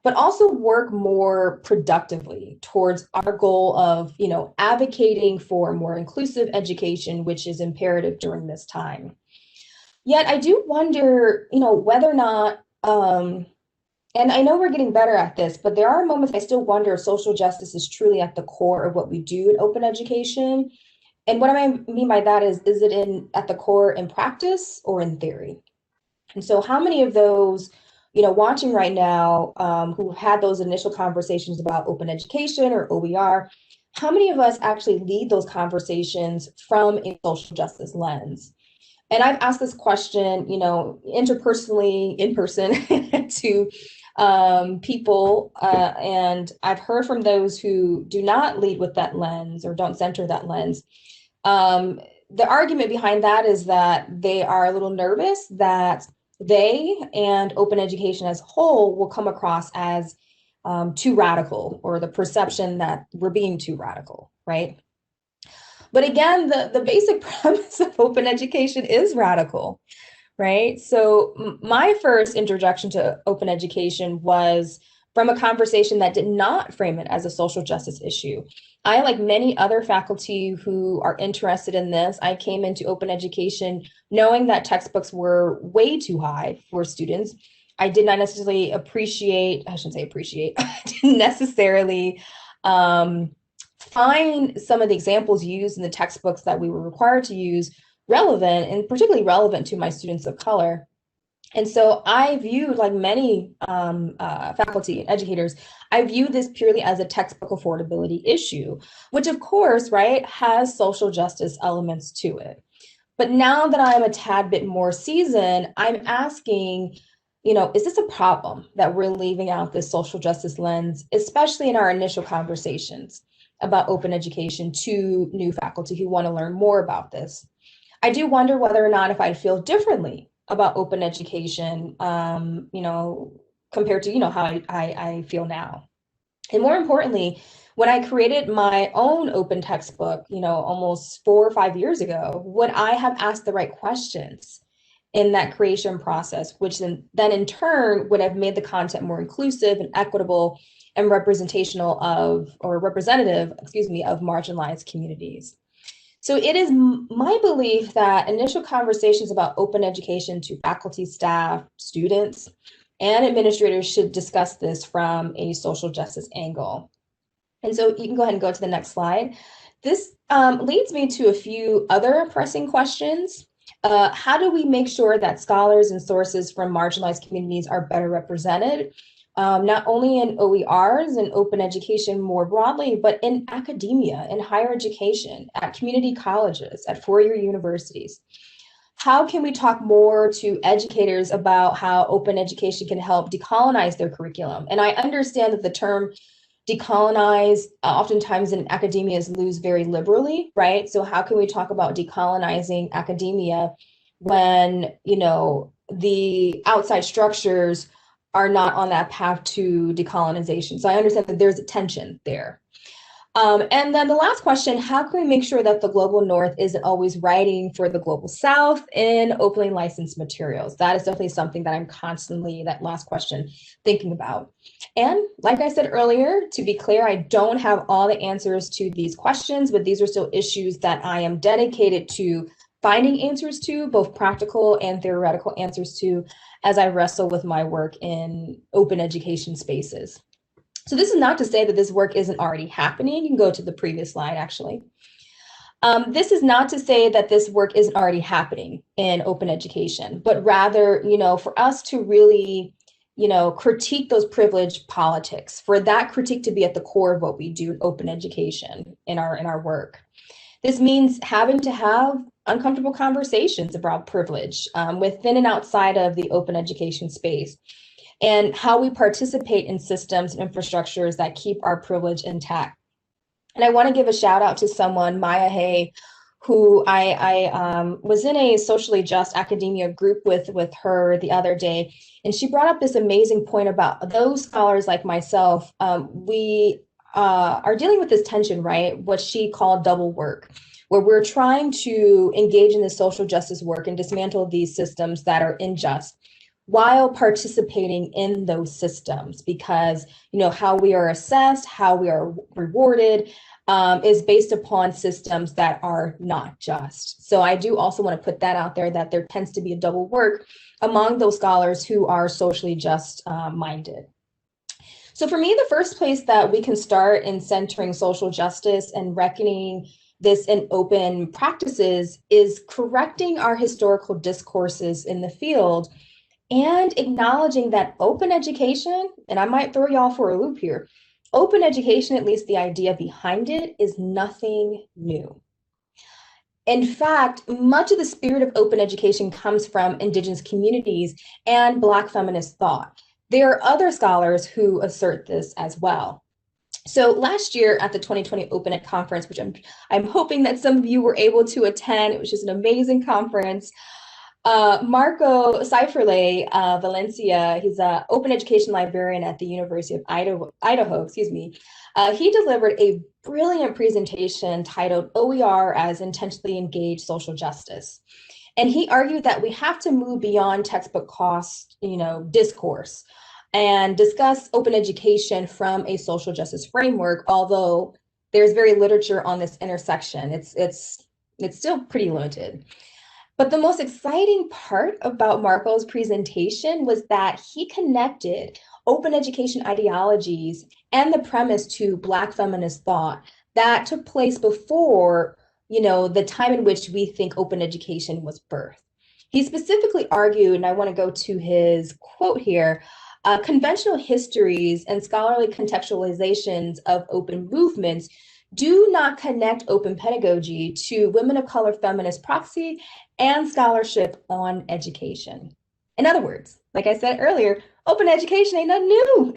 Speaker 4: but also work more productively towards our goal of, advocating for more inclusive education, which is imperative during this time. Yet I do wonder, whether or not, and I know we're getting better at this, but there are moments I still wonder if social justice is truly at the core of what we do in open education. And what I mean by that is it at the core in practice or in theory? And so how many of those, watching right now, who had those initial conversations about open education or OER, how many of us actually lead those conversations from a social justice lens? And I've asked this question, interpersonally, in person to people, and I've heard from those who do not lead with that lens or don't center that lens. The argument behind that is that they are a little nervous that they and open education as a whole will come across as too radical, or the perception that we're being too radical, right? But again, the basic premise of open education is radical, right? So my first introduction to open education was from a conversation that did not frame it as a social justice issue. I, like many other faculty who are interested in this, I came into open education knowing that textbooks were way too high for students. I did not necessarily appreciate, I shouldn't say appreciate, I didn't necessarily find some of the examples used in the textbooks that we were required to use relevant, and particularly relevant to my students of color. And so I viewed, like many faculty and educators, I view this purely as a textbook affordability issue, which of course, right, has social justice elements to it. But now that I'm a tad bit more seasoned, I'm asking, is this a problem that we're leaving out this social justice lens, especially in our initial conversations about open education to new faculty who want to learn more about this? I do wonder whether or not if I'd feel differently about open education, compared to, how I feel now. And more importantly, when I created my own open textbook, almost 4 or 5 years ago, would I have asked the right questions in that creation process, which then in turn would have made the content more inclusive and equitable and representative of marginalized communities. So it is my belief that initial conversations about open education to faculty, staff, students, and administrators should discuss this from a social justice angle. And so you can go ahead and go to the next slide. This leads me to a few other pressing questions. How do we make sure that scholars and sources from marginalized communities are better represented? Not only in OERs and open education more broadly, but in academia, in higher education, at community colleges, at four-year universities. How can we talk more to educators about how open education can help decolonize their curriculum? And I understand that the term decolonize oftentimes in academia is used very liberally, right? So how can we talk about decolonizing academia when, the outside structures are not on that path to decolonization? So I understand that there's a tension there. And then the last question, how can we make sure that the global north isn't always writing for the global south in openly licensed materials? That is definitely something that I'm constantly, that last question, thinking about. And like I said earlier, to be clear, I don't have all the answers to these questions, but these are still issues that I am dedicated to finding answers to, both practical and theoretical answers to, as I wrestle with my work in open education spaces. So this is not to say that this work isn't already happening. You can go to the previous slide, actually. This is not to say that this work isn't already happening in open education, but rather, for us to really, critique those privileged politics, for that critique to be at the core of what we do in open education in our work. This means having to have uncomfortable conversations about privilege within and outside of the open education space, and how we participate in systems and infrastructures that keep our privilege intact. And I want to give a shout out to someone, Maya Hay, who I was in a socially just academia group with her the other day. And she brought up this amazing point about those scholars like myself. We are dealing with this tension, right? What she called double work, where we're trying to engage in the social justice work and dismantle these systems that are unjust, while participating in those systems, because how we are assessed, how we are rewarded is based upon systems that are not just. So I do also want to put that out there, that there tends to be a double work among those scholars who are socially just minded. So for me, the first place that we can start in centering social justice and reckoning this in open practices is correcting our historical discourses in the field and acknowledging that open education, and I might throw y'all for a loop here, open education, at least the idea behind it, is nothing new. In fact, much of the spirit of open education comes from Indigenous communities and Black feminist thought. There are other scholars who assert this as well. So last year at the 2020 Open Ed conference, which I'm hoping that some of you were able to attend, it was just an amazing conference. Marco Seiferle Valencia, he's an open education librarian at the University of Idaho, he delivered a brilliant presentation titled OER as Intentionally Engaged Social Justice. And he argued that we have to move beyond textbook cost, discourse. and discuss open education from a social justice framework, although there's very literature on this intersection. It's still pretty limited. But the most exciting part about Marco's presentation was that he connected open education ideologies and the premise to Black feminist thought that took place before, the time in which we think open education was birthed. He specifically argued, and I want to go to his quote here, conventional histories and scholarly contextualizations of open movements do not connect open pedagogy to women of color feminist proxy and scholarship on education. In other words, like I said earlier, open education ain't nothing new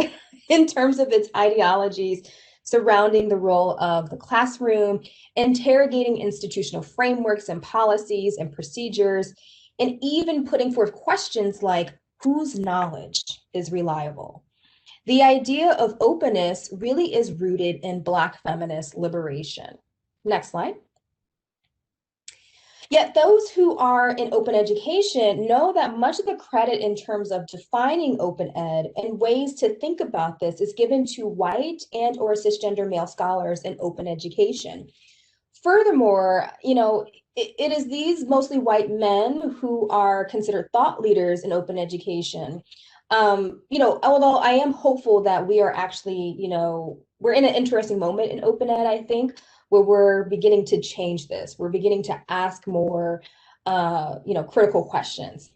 Speaker 4: in terms of its ideologies surrounding the role of the classroom, interrogating institutional frameworks and policies and procedures, and even putting forth questions like whose knowledge is reliable. The idea of openness really is rooted in Black feminist liberation. Next slide. Yet those who are in open education know that much of the credit in terms of defining open ed and ways to think about this is given to white and or cisgender male scholars in open education. Furthermore, it is these mostly white men who are considered thought leaders in open education. Although I am hopeful that we are actually, we're in an interesting moment in open ed, I think, where we're beginning to change this. We're beginning to ask more, critical questions.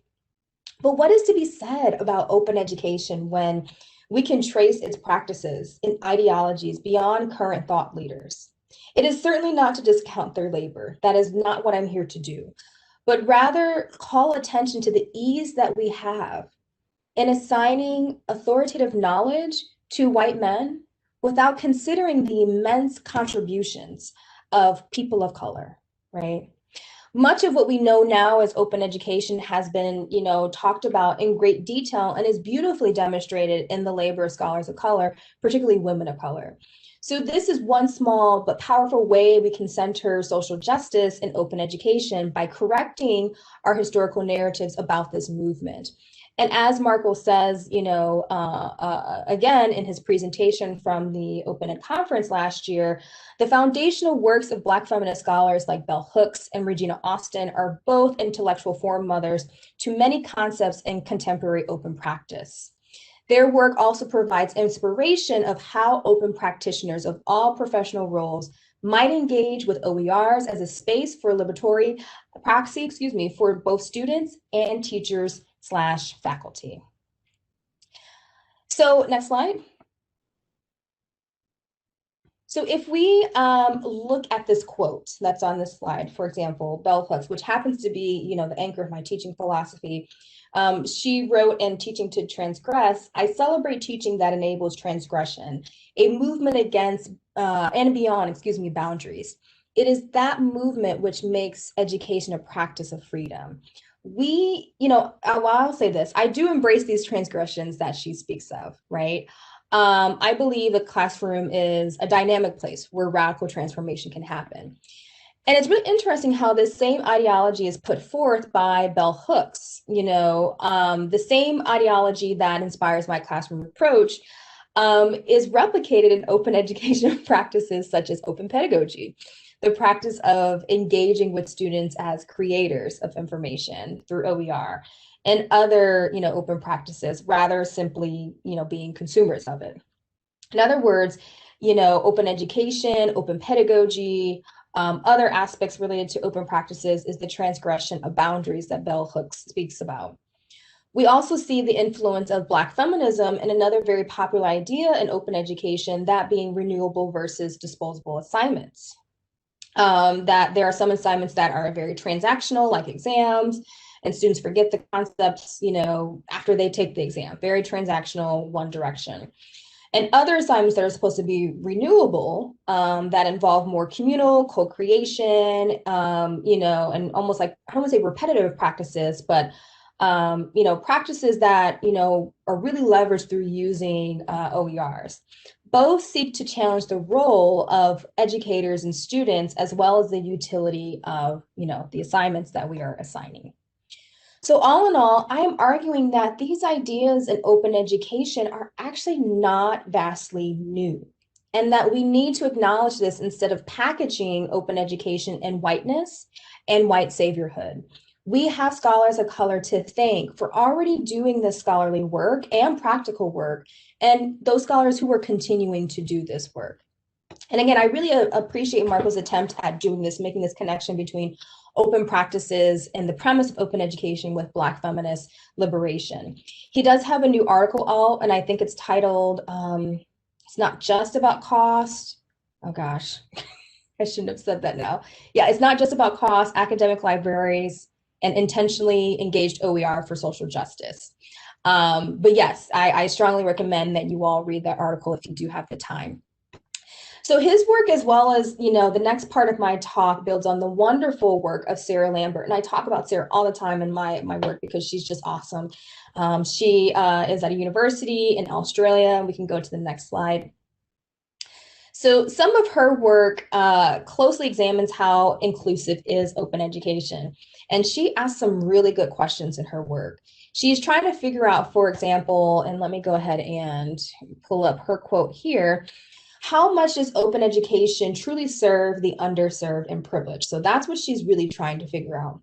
Speaker 4: But what is to be said about open education when we can trace its practices and ideologies beyond current thought leaders? It is certainly not to discount their labor. That is not what I'm here to do, but rather call attention to the ease that we have in assigning authoritative knowledge to white men without considering the immense contributions of people of color, right? Much of what we know now as open education has been, talked about in great detail and is beautifully demonstrated in the labor of scholars of color, particularly women of color. So this is one small but powerful way we can center social justice in open education by correcting our historical narratives about this movement. And as Marco says, again, in his presentation from the Open Ed conference last year, the foundational works of Black feminist scholars like Bell Hooks and Regina Austin are both intellectual foremothers to many concepts in contemporary open practice. Their work also provides inspiration of how open practitioners of all professional roles might engage with OERs as a space for liberatory proxy, for both students and teachers/faculty. So next slide. So if we look at this quote that's on this slide, for example, Bell Hooks, which happens to be, the anchor of my teaching philosophy, she wrote in Teaching to Transgress, "I celebrate teaching that enables transgression, a movement against and beyond, boundaries. It is that movement which makes education a practice of freedom." I'll say this, I do embrace these transgressions that she speaks of, right? I believe the classroom is a dynamic place where radical transformation can happen. And it's really interesting how this same ideology is put forth by Bell Hooks, the same ideology that inspires my classroom approach is replicated in open education practices such as open pedagogy, the practice of engaging with students as creators of information through OER and other, open practices, rather simply, being consumers of it. In other words, open education, open pedagogy, other aspects related to open practices is the transgression of boundaries that Bell Hooks speaks about. We also see the influence of Black feminism in another very popular idea in open education, that being renewable versus disposable assignments. That there are some assignments that are very transactional, like exams, and students forget the concepts, after they take the exam, very transactional, one direction. And other assignments that are supposed to be renewable, that involve more communal, co-creation, and almost like, I don't want to say repetitive practices, but, practices that, are really leveraged through using OERs. Both seek to challenge the role of educators and students, as well as the utility of, the assignments that we are assigning. So all in all, I am arguing that these ideas in open education are actually not vastly new, and that we need to acknowledge this instead of packaging open education in whiteness and white saviorhood. We have scholars of color to thank for already doing this scholarly work and practical work, and those scholars who are continuing to do this work. And again, I really appreciate Marco's attempt at doing this, making this connection between open practices and the premise of open education with Black feminist liberation. He does have a new article out, and I think it's titled, It's Not Just About Cost. Oh gosh, I shouldn't have said that now. Yeah, it's not just about cost, academic libraries, and intentionally engaged OER for social justice. But yes, I strongly recommend that you all read that article if you do have the time. So his work, as well as, the next part of my talk, builds on the wonderful work of Sarah Lambert. And I talk about Sarah all the time in my work because she's just awesome. She is at a university in Australia. We can go to the next slide. So some of her work closely examines how inclusive is open education. And she asks some really good questions in her work. She's trying to figure out, for example, and let me go ahead and pull up her quote here, how much does open education truly serve the underserved and privileged? So that's what she's really trying to figure out.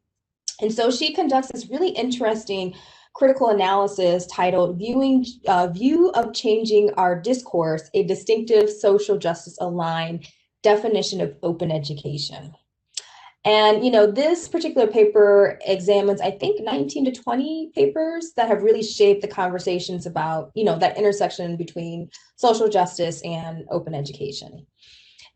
Speaker 4: And so she conducts this really interesting critical analysis titled View of Changing Our Discourse, a Distinctive Social Justice Aligned Definition of Open Education. And, this particular paper examines, I think, 19 to 20 papers that have really shaped the conversations about, that intersection between social justice and open education.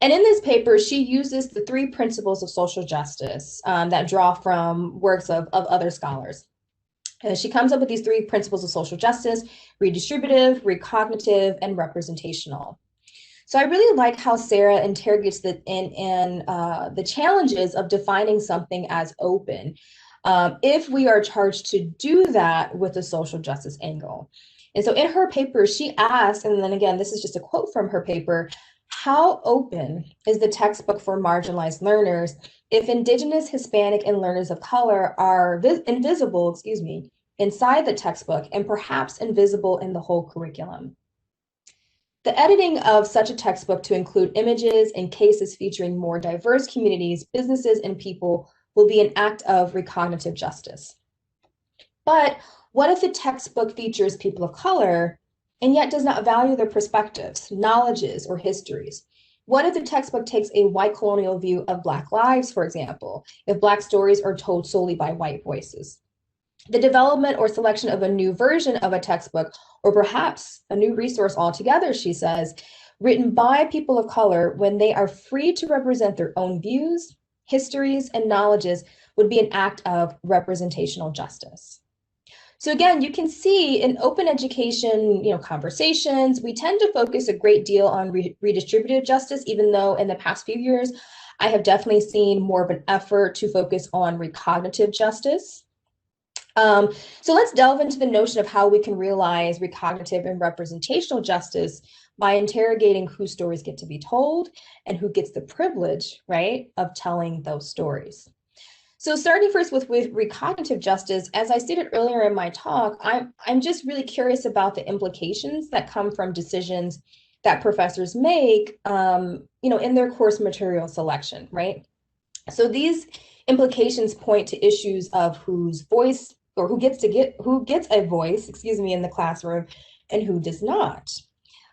Speaker 4: And in this paper, she uses the 3 principles of social justice that draw from works of other scholars. She comes up with these 3 principles of social justice: redistributive, recognitive, and representational. So I really like how Sarah interrogates the challenges of defining something as open if we are charged to do that with a social justice angle. And so in her paper, she asks, and then again, this is just a quote from her paper, how open is the textbook for marginalized learners if Indigenous, Hispanic, and learners of color are invisible, inside the textbook and perhaps invisible in the whole curriculum? The editing of such a textbook to include images and cases featuring more diverse communities, businesses, and people will be an act of recognitive justice. But what if the textbook features people of color and yet does not value their perspectives, knowledges, or histories? What if the textbook takes a white colonial view of Black lives, for example, if Black stories are told solely by white voices? The development or selection of a new version of a textbook, or perhaps a new resource altogether, she says, written by people of color when they are free to represent their own views, histories, and knowledges, would be an act of representational justice. So again, you can see in open education, conversations, we tend to focus a great deal on redistributive justice, even though in the past few years, I have definitely seen more of an effort to focus on recognitive justice. So let's delve into the notion of how we can realize recognitive and representational justice by interrogating whose stories get to be told and who gets the privilege, right, of telling those stories. So starting first with recognitive justice, as I stated earlier in my talk, I'm just really curious about the implications that come from decisions that professors make, in their course material selection, right? So these implications point to issues of whose voice or who gets a voice, in the classroom and who does not,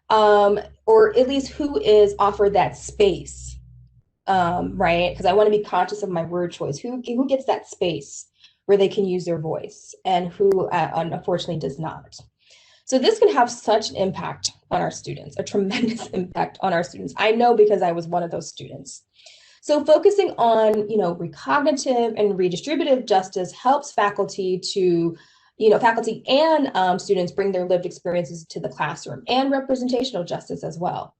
Speaker 4: or at least who is offered that space, right? Because I want to be conscious of my word choice. Who gets that space where they can use their voice and who unfortunately does not. So this can have such an impact on our students, a tremendous impact on our students. I know because I was one of those students. So focusing on, recognitive and redistributive justice helps faculty and students bring their lived experiences to the classroom, and representational justice as well.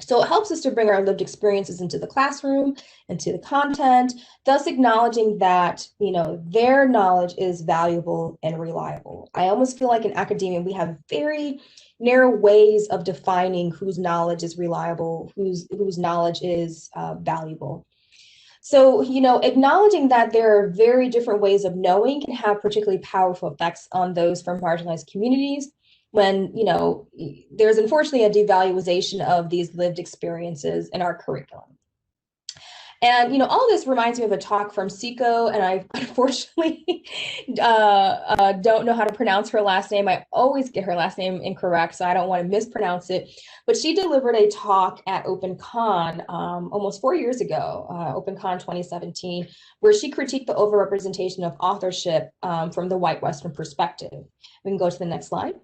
Speaker 4: So it helps us to bring our lived experiences into the classroom, into the content, thus acknowledging that, their knowledge is valuable and reliable. I almost feel like in academia, we have very narrow ways of defining whose knowledge is reliable, whose knowledge is valuable. So, acknowledging that there are very different ways of knowing can have particularly powerful effects on those from marginalized communities when, there's unfortunately a devaluation of these lived experiences in our curriculum. And, all this reminds me of a talk from Siko, and I unfortunately don't know how to pronounce her last name. I always get her last name incorrect, so I don't want to mispronounce it. But she delivered a talk at OpenCon almost 4 years ago, OpenCon 2017, where she critiqued the overrepresentation of authorship from the white Western perspective. We can go to the next slide.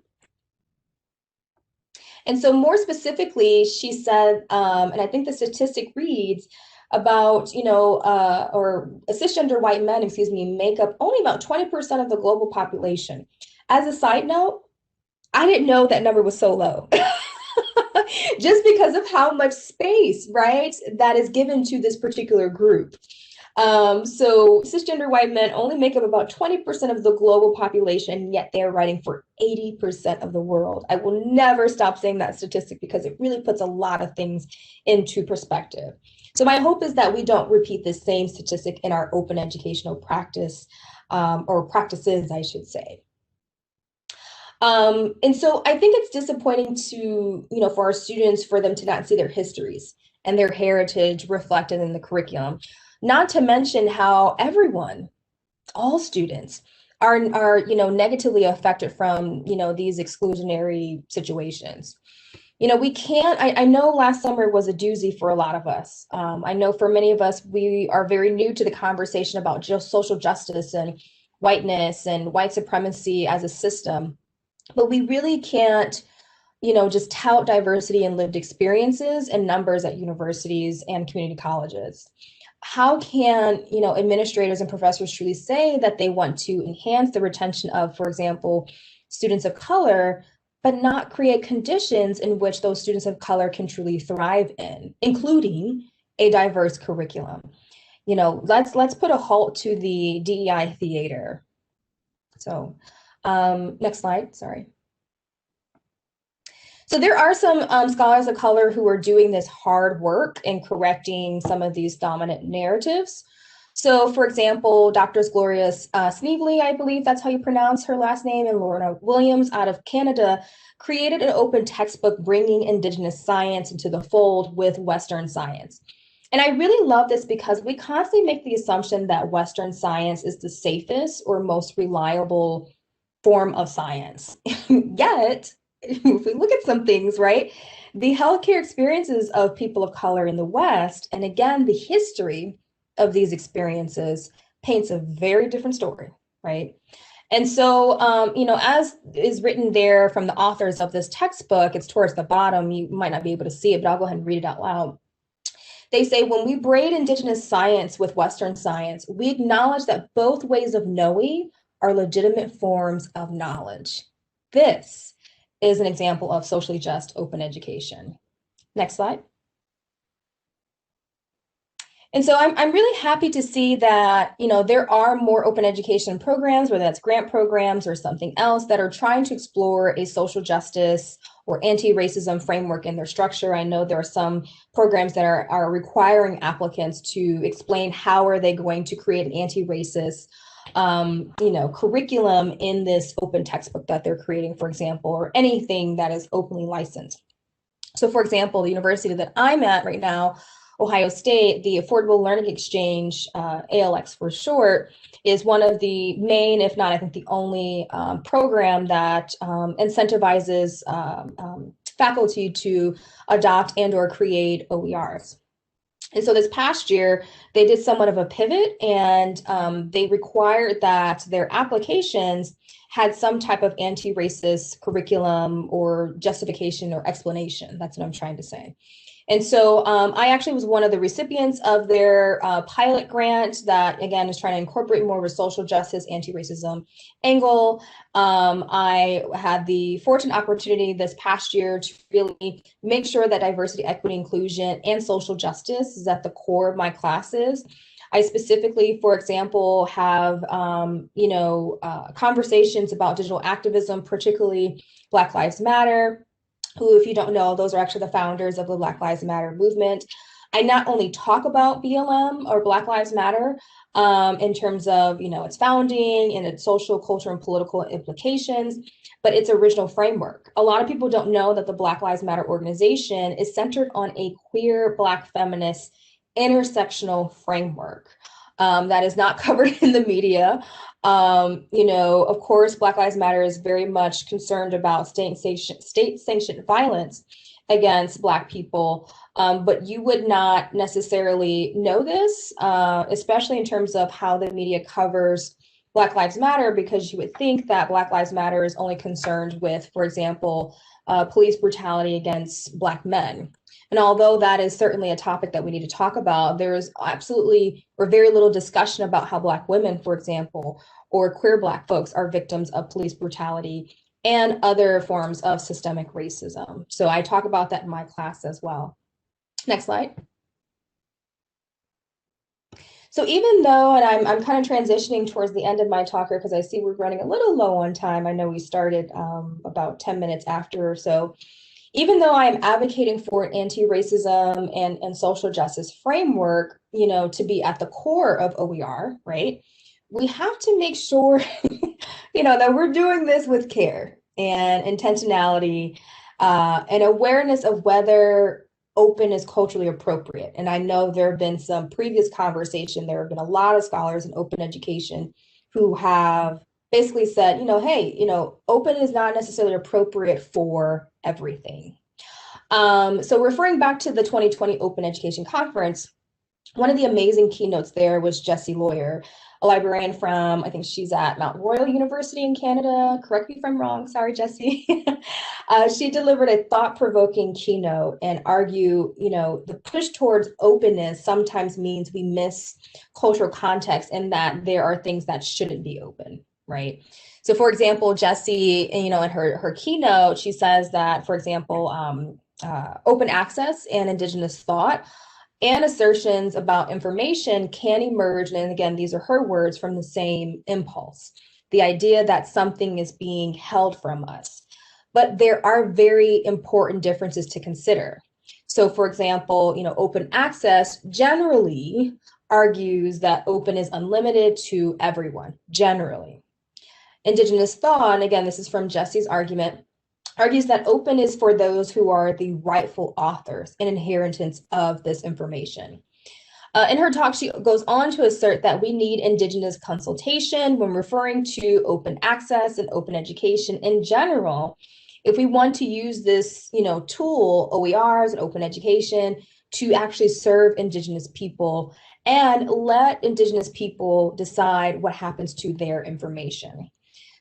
Speaker 4: And so more specifically, she said, and I think the statistic reads, about, or cisgender white men, make up only about 20% of the global population. As a side note, I didn't know that number was so low. Just because of how much space, right, that is given to this particular group. So cisgender white men only make up about 20% of the global population, yet they're writing for 80% of the world. I will never stop saying that statistic because it really puts a lot of things into perspective. So my hope is that we don't repeat the same statistic in our open educational practice, or practices, I should say. And so I think it's disappointing to, for our students, for them to not see their histories and their heritage reflected in the curriculum. Not to mention how everyone, all students, are negatively affected from, these exclusionary situations. We can't, I know last summer was a doozy for a lot of us. I know for many of us, we are very new to the conversation about just social justice and whiteness and white supremacy as a system. But we really can't, just tout diversity and lived experiences and numbers at universities and community colleges. How can, administrators and professors truly say that they want to enhance the retention of, for example, students of color, but not create conditions in which those students of color can truly thrive in, including a diverse curriculum? Let's put a halt to the DEI theater. So next slide, sorry. So there are some scholars of color who are doing this hard work in correcting some of these dominant narratives. So for example, Drs. Gloria Snevely, I believe that's how you pronounce her last name, and Lorna Williams out of Canada created an open textbook bringing Indigenous science into the fold with Western science. And I really love this because we constantly make the assumption that Western science is the safest or most reliable form of science. Yet, if we look at some things, right, the healthcare experiences of people of color in the West, and again, the history of these experiences paints a very different story, right? And so, as is written there from the authors of this textbook, it's towards the bottom, you might not be able to see it, but I'll go ahead and read it out loud. They say, when we braid Indigenous science with Western science, we acknowledge that both ways of knowing are legitimate forms of knowledge. This is an example of socially just open education. Next slide. And so I'm really happy to see that, there are more open education programs, whether that's grant programs or something else, that are trying to explore a social justice or anti-racism framework in their structure. I know there are some programs that are requiring applicants to explain how are they going to create an anti-racist curriculum in this open textbook that they're creating, for example, or anything that is openly licensed. So for example, the university that I'm at right now, Ohio State, the Affordable Learning Exchange, ALX for short, is one of the main, if not, I think the only program that incentivizes faculty to adopt and or create OERs. And so this past year, they did somewhat of a pivot, and they required that their applications had some type of anti-racist curriculum or justification or explanation. That's what I'm trying to say. And so I actually was one of the recipients of their pilot grant that, again, is trying to incorporate more of a social justice, anti-racism angle. I had the fortunate opportunity this past year to really make sure that diversity, equity, inclusion, and social justice is at the core of my classes. I specifically, for example, have conversations about digital activism, particularly Black Lives Matter, who, if you don't know, those are actually the founders of the Black Lives Matter movement. I not only talk about BLM or Black Lives Matter in terms of, its founding and its social, cultural, and political implications, but its original framework. A lot of people don't know that the Black Lives Matter organization is centered on a queer Black feminist intersectional framework that is not covered in the media. Of course, Black Lives Matter is very much concerned about state-sanctioned violence against Black people, but you would not necessarily know this, especially in terms of how the media covers Black Lives Matter, because you would think that Black Lives Matter is only concerned with, for example, police brutality against Black men. And although that is certainly a topic that we need to talk about, there is absolutely or very little discussion about how Black women, for example, or queer Black folks are victims of police brutality and other forms of systemic racism. So I talk about that in my class as well. Next slide. So even though, and I'm kind of transitioning towards the end of my talk here because I see we're running a little low on time. I know we started about 10 minutes after or so. Even though I am advocating for an anti-racism and social justice framework, to be at the core of OER, right? We have to make sure, that we're doing this with care and intentionality and awareness of whether open is culturally appropriate. And I know there have been some previous conversation. There have been a lot of scholars in open education who have basically said, hey, open is not necessarily appropriate for everything. So referring back to the 2020 Open Education Conference, one of the amazing keynotes there was Jessie Lawyer, a librarian from, I think she's at Mount Royal University in Canada. Correct me if I'm wrong. Sorry, Jessie. She delivered a thought-provoking keynote and argue, the push towards openness sometimes means we miss cultural context and that there are things that shouldn't be open, right? So for example, Jessie, in her keynote, she says that, for example, open access and Indigenous thought and assertions about information can emerge, and again, these are her words, from the same impulse, the idea that something is being held from us. But there are very important differences to consider. So for example, open access generally argues that open is unlimited to everyone, generally. Indigenous thought, and again, this is from Jessie's argument, argues that open is for those who are the rightful authors and inheritors of this information. In her talk, she goes on to assert that we need Indigenous consultation when referring to open access and open education in general, if we want to use this, tool, OERs and open education, to actually serve Indigenous people and let Indigenous people decide what happens to their information.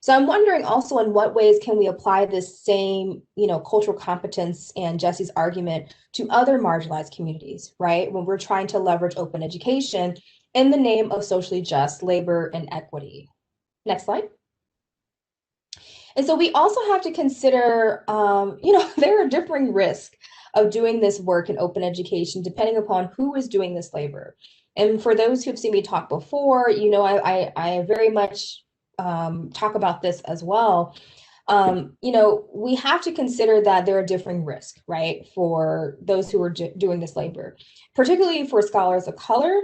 Speaker 4: So I'm wondering also in what ways can we apply this same, cultural competence and Jessie's argument to other marginalized communities, right? When we're trying to leverage open education in the name of socially just labor and equity. Next slide. And so we also have to consider, there are differing risks of doing this work in open education, depending upon who is doing this labor. And for those who have seen me talk before, I very much talk about this as well. We have to consider that there are differing risks, right, for those who are doing this labor, particularly for scholars of color.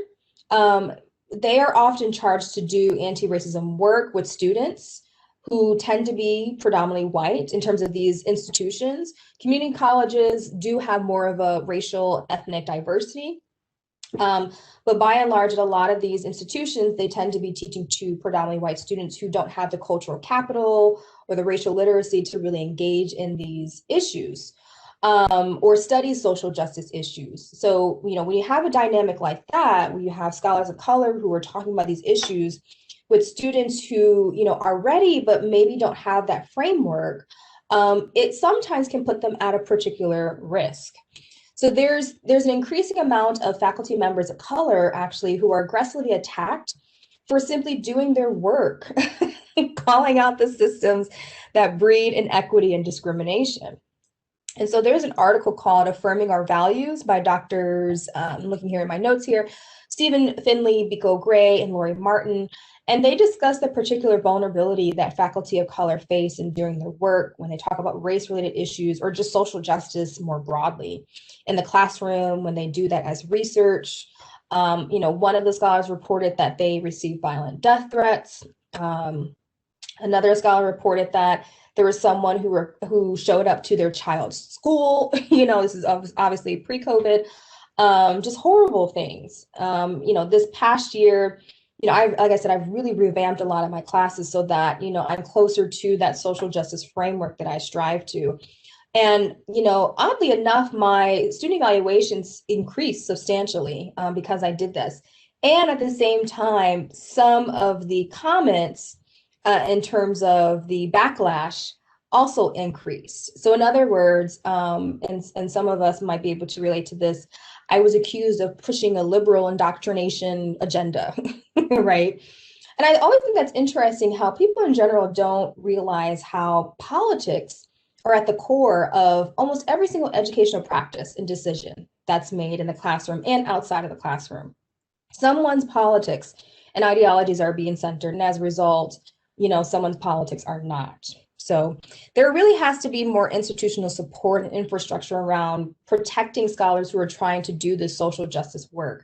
Speaker 4: They are often charged to do anti-racism work with students who tend to be predominantly white in terms of these institutions. Community colleges do have more of a racial ethnic diversity. But by and large, at a lot of these institutions, they tend to be teaching to predominantly white students who don't have the cultural capital or the racial literacy to really engage in these issues or study social justice issues. So, when you have a dynamic like that, where you have scholars of color who are talking about these issues with students who, are ready, but maybe don't have that framework, it sometimes can put them at a particular risk. So there's an increasing amount of faculty members of color actually who are aggressively attacked for simply doing their work, calling out the systems that breed inequity and discrimination. And so there's an article called Affirming Our Values by doctors, I'm looking here in my notes here, Stephen Finley, Biko Gray, and Lori Martin. And they discuss the particular vulnerability that faculty of color face in doing their work when they talk about race-related issues or just social justice more broadly. In the classroom, when they do that as research, one of the scholars reported that they received violent death threats. Another scholar reported that there was someone who showed up to their child's school. This is obviously pre-COVID. Just horrible things. This past year, like I said, I've really revamped a lot of my classes so that, I'm closer to that social justice framework that I strive to. And, oddly enough, my student evaluations increased substantially because I did this. And at the same time, some of the comments in terms of the backlash also increased. So in other words, and some of us might be able to relate to this, I was accused of pushing a liberal indoctrination agenda, right? And I always think that's interesting how people in general don't realize how politics are at the core of almost every single educational practice and decision that's made in the classroom and outside of the classroom. Someone's politics and ideologies are being centered, and as a result, someone's politics are not. So there really has to be more institutional support and infrastructure around protecting scholars who are trying to do this social justice work.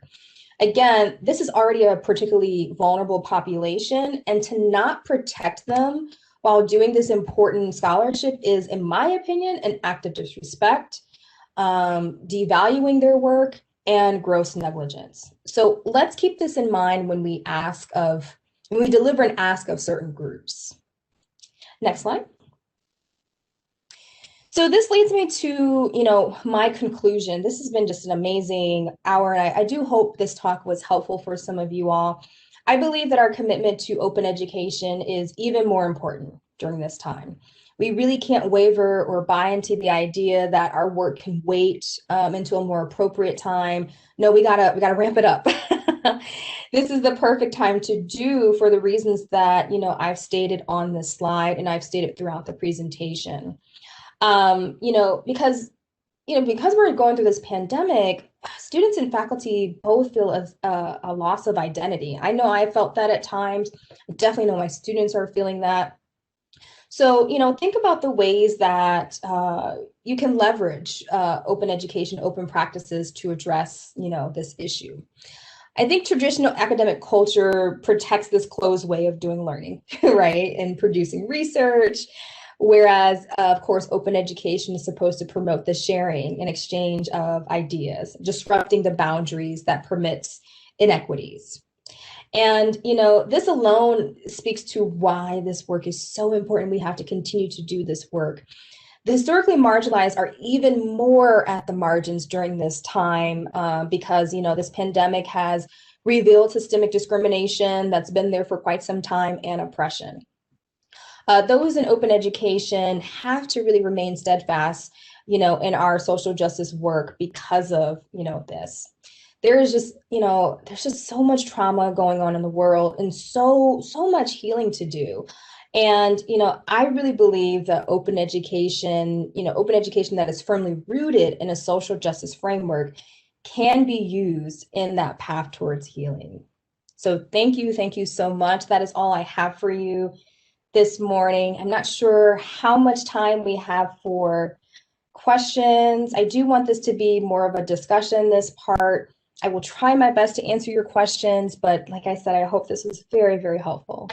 Speaker 4: Again, this is already a particularly vulnerable population, and to not protect them while doing this important scholarship is, in my opinion, an act of disrespect, devaluing their work, and gross negligence. So let's keep this in mind when we deliver an ask of certain groups. Next slide. So this leads me to, my conclusion. This has been just an amazing hour, and I do hope this talk was helpful for some of you all. I believe that our commitment to open education is even more important during this time. We really can't waver or buy into the idea that our work can wait until a more appropriate time. No, we gotta ramp it up. This is the perfect time to do for the reasons that I've stated on this slide and I've stated throughout the presentation. Because we're going through this pandemic, students and faculty both feel a loss of identity. I know I felt that at times. I definitely know my students are feeling that. So, think about the ways that you can leverage open education, open practices to address, this issue. I think traditional academic culture protects this closed way of doing learning, right? And producing research. Whereas, of course, open education is supposed to promote the sharing and exchange of ideas, disrupting the boundaries that permits inequities. And, this alone speaks to why this work is so important. We have to continue to do this work. The historically marginalized are even more at the margins during this time because, this pandemic has revealed systemic discrimination that's been there for quite some time and oppression. Those in open education have to really remain steadfast, in our social justice work because of, this. There's just so much trauma going on in the world and so much healing to do. And, I really believe that open education that is firmly rooted in a social justice framework can be used in that path towards healing. So thank you so much. That is all I have for you this morning. I'm not sure how much time we have for questions. I do want this to be more of a discussion, this part. I will try my best to answer your questions, but like I said, I hope this was very, very helpful.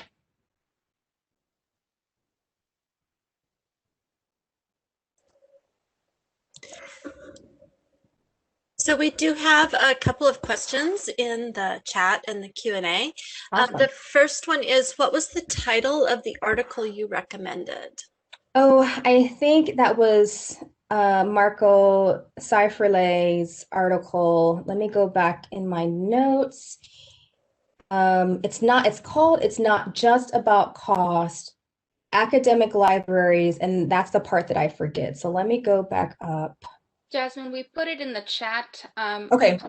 Speaker 3: So we do have a couple of questions in the chat and the Q&A.
Speaker 4: Awesome.
Speaker 3: The first one is, what was the title of the article you recommended?
Speaker 4: Oh, I think that was Marco Seiferle's article. Let me go back in my notes. It's not just about cost, academic libraries, and that's the part that I forget. So let me go back up.
Speaker 5: Jasmine, we put it in the chat.
Speaker 4: Okay.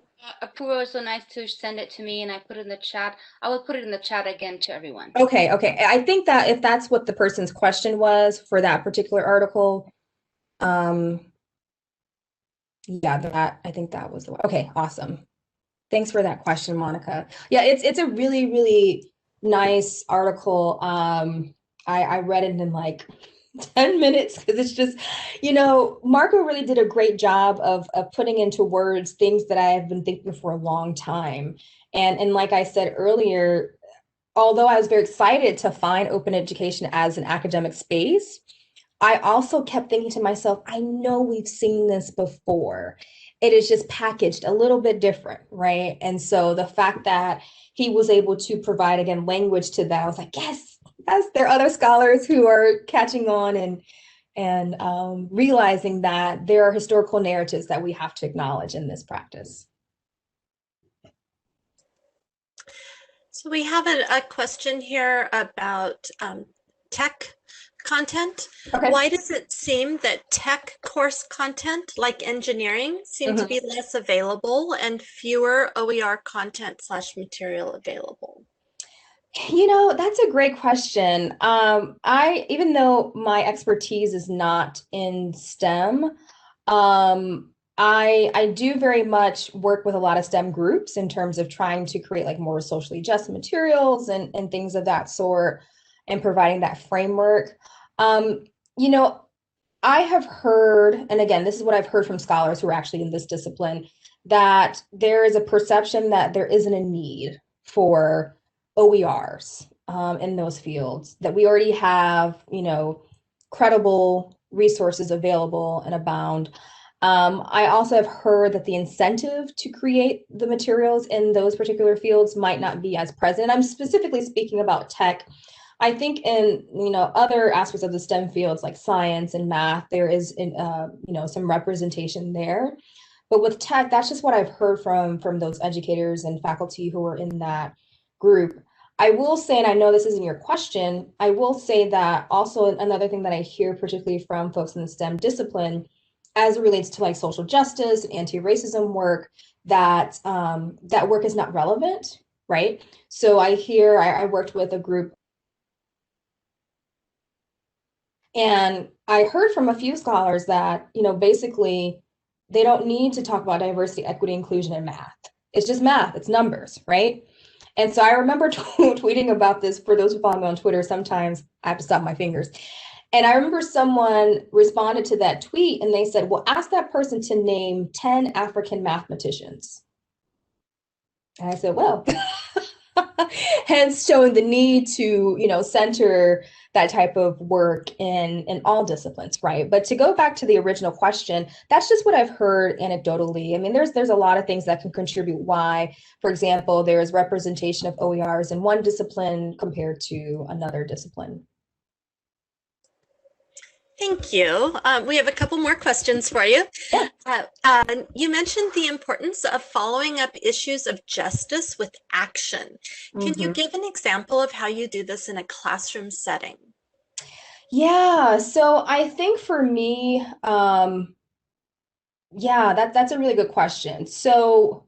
Speaker 5: Apurva was so nice to send it to me, and I put it in the chat. I will put it in the chat again to everyone.
Speaker 4: Okay. I think that if that's what the person's question was for that particular article, yeah, I think that was the one. Okay, awesome. Thanks for that question, Monica. Yeah, it's a really, really nice article. I read it in like 10 minutes because it's just, Marco really did a great job of putting into words things that I have been thinking for a long time. And like I said earlier, although I was very excited to find open education as an academic space, I also kept thinking to myself, I know we've seen this before. It is just packaged a little bit different, right? And so the fact that he was able to provide, again, language to that, I was like, yes, yes, there are other scholars who are catching on and realizing that there are historical narratives that we have to acknowledge in this practice.
Speaker 3: So we have a question here about tech content.
Speaker 4: Okay.
Speaker 3: Why does it seem that tech course content, like engineering, seem to be less available and fewer OER content / material available?
Speaker 4: That's a great question. Even though my expertise is not in STEM, I do very much work with a lot of STEM groups in terms of trying to create like more socially just materials and things of that sort and providing that framework. I have heard, and again, this is what I've heard from scholars who are actually in this discipline, that there is a perception that there isn't a need for OERs in those fields, that we already have, credible resources available and abound. I also have heard that the incentive to create the materials in those particular fields might not be as present. I'm specifically speaking about tech. I think in other aspects of the STEM fields like science and math, there is some representation there. But with tech, that's just what I've heard from those educators and faculty who are in that group. I will say, and I know this isn't your question, I will say that also another thing that I hear particularly from folks in the STEM discipline as it relates to like social justice and anti-racism work, that that work is not relevant, right? So I worked with a group and I heard from a few scholars that, basically they don't need to talk about diversity, equity, inclusion, and math. It's just math, it's numbers, right? And so I remember tweeting about this. For those who follow me on Twitter, sometimes I have to stop my fingers. And I remember someone responded to that tweet and they said, well, ask that person to name 10 African mathematicians. And I said, well, hence showing the need to, center that type of work in all disciplines, right? But to go back to the original question, that's just what I've heard anecdotally. I mean, there's a lot of things that can contribute why, for example, there's representation of OERs in one discipline compared to another discipline.
Speaker 3: Thank you. We have a couple more questions for you.
Speaker 4: Yeah.
Speaker 3: You mentioned the importance of following up issues of justice with action. Can you give an example of how you do this in a classroom setting?
Speaker 4: Yeah, so I think for me, that's a really good question. So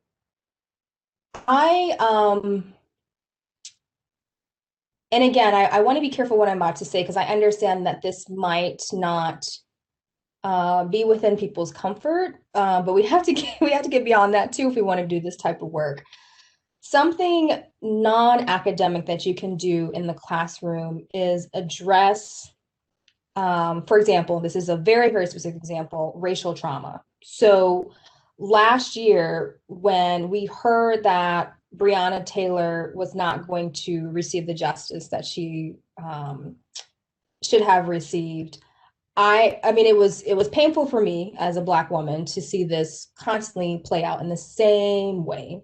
Speaker 4: and again, I want to be careful what I'm about to say because I understand that this might not be within people's comfort, but we have to get beyond that too if we want to do this type of work. Something non-academic that you can do in the classroom is address, for example, this is a very, very specific example, racial trauma. So last year, when we heard that Breonna Taylor was not going to receive the justice that she should have received, I mean, it was painful for me as a Black woman to see this constantly play out in the same way.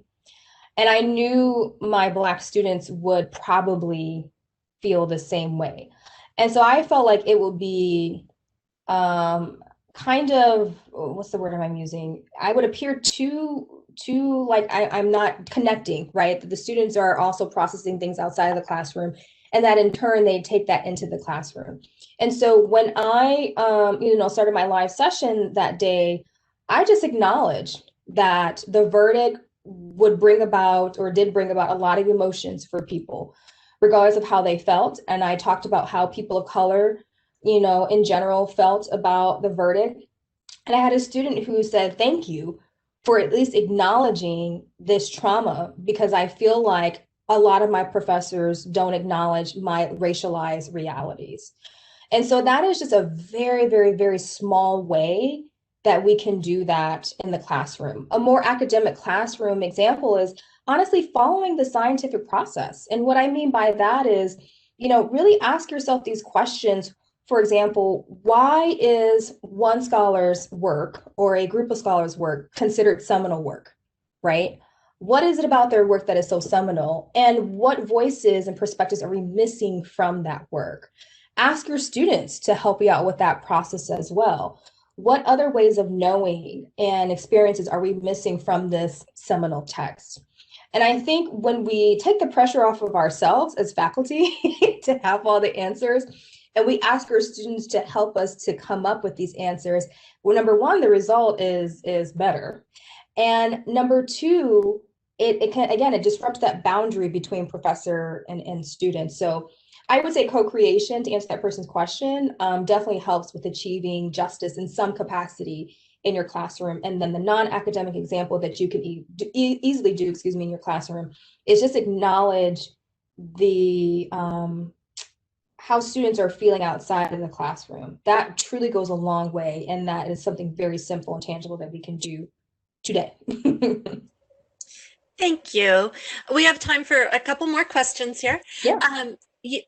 Speaker 4: And I knew my Black students would probably feel the same way. And so I felt like it would be kind of, what's the word I'm using? I would appear too like I'm not connecting, right? The students are also processing things outside of the classroom, and that in turn they take that into the classroom. And so when I started my live session that day, I just acknowledged that the verdict would bring about, or did bring about, a lot of emotions for people, regardless of how they felt. And I talked about how people of color, in general, felt about the verdict. And I had a student who said, thank you for at least acknowledging this trauma, because I feel like a lot of my professors don't acknowledge my racialized realities. And so that is just a very, very, very small way that we can do that in the classroom. A more academic classroom example is honestly following the scientific process. And what I mean by that is, really ask yourself these questions. For example, why is one scholar's work or a group of scholars' work considered seminal work, right? What is it about their work that is so seminal? And what voices and perspectives are we missing from that work? Ask your students to help you out with that process as well. What other ways of knowing and experiences are we missing from this seminal text? And I think when we take the pressure off of ourselves as faculty to have all the answers, and we ask our students to help us to come up with these answers, well, number one, the result is better. And number two, it disrupts that boundary between professor and student. So I would say co-creation, to answer that person's question, definitely helps with achieving justice in some capacity in your classroom. And then the non-academic example that you can easily do, in your classroom is just acknowledge the how students are feeling outside in the classroom. That truly goes a long way, and that is something very simple and tangible that we can do today.
Speaker 3: Thank you. We have time for a couple more questions here.
Speaker 4: Yeah.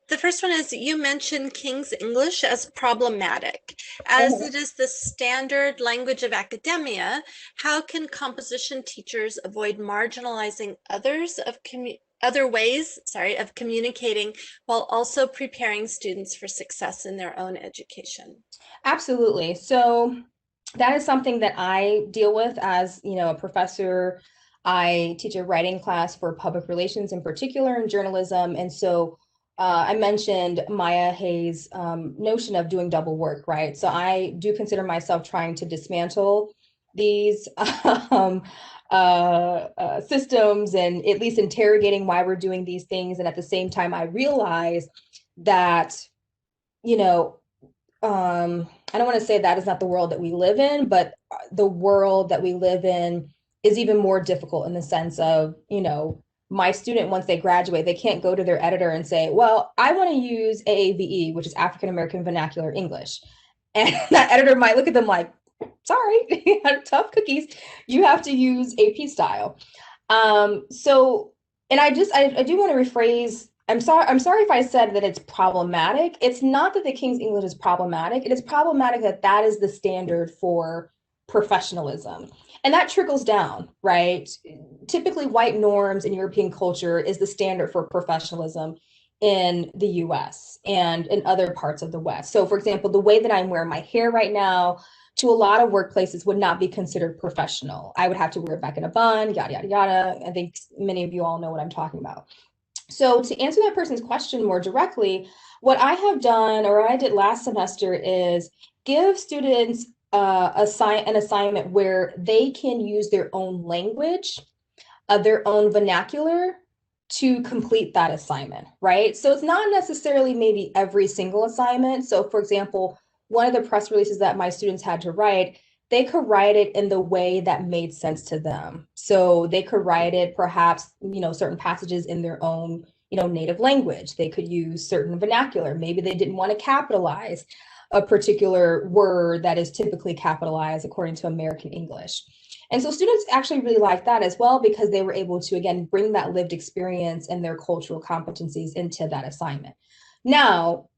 Speaker 3: The first one is, you mentioned King's English as problematic. As it is the standard language of academia, how can composition teachers avoid marginalizing other ways of communicating while also preparing students for success in their own education?
Speaker 4: Absolutely. So that is something that I deal with as, a professor. I teach a writing class for public relations in particular, and journalism. And so I mentioned Maya Hayes' notion of doing double work, right? So I do consider myself trying to dismantle these systems and at least interrogating why we're doing these things. And at the same time, I realize that, I don't want to say that is not the world that we live in, but the world that we live in is even more difficult in the sense of, my student, once they graduate, they can't go to their editor and say, well, I want to use AAVE, which is African American Vernacular English. And that editor might look at them like, sorry, tough cookies. You have to use AP style. So, and I do want to rephrase, I'm sorry if I said that it's problematic. It's not that the King's English is problematic. It is problematic that that is the standard for professionalism. And that trickles down, right? Typically, white norms in European culture is the standard for professionalism in the US and in other parts of the West. So, for example, the way that I'm wearing my hair right now to a lot of workplaces would not be considered professional. I would have to wear it back in a bun, yada, yada, yada. I think many of you all know what I'm talking about. So to answer that person's question more directly, what I have done, or what I did last semester, is give students an assignment where they can use their own language, their own vernacular to complete that assignment, right? So it's not necessarily maybe every single assignment. So for example, one of the press releases that my students had to write, they could write it in the way that made sense to them. So they could write it perhaps, certain passages in their own, native language. They could use certain vernacular. Maybe they didn't want to capitalize a particular word that is typically capitalized according to American English. And so students actually really like that as well, because they were able to, again, bring that lived experience and their cultural competencies into that assignment. Now,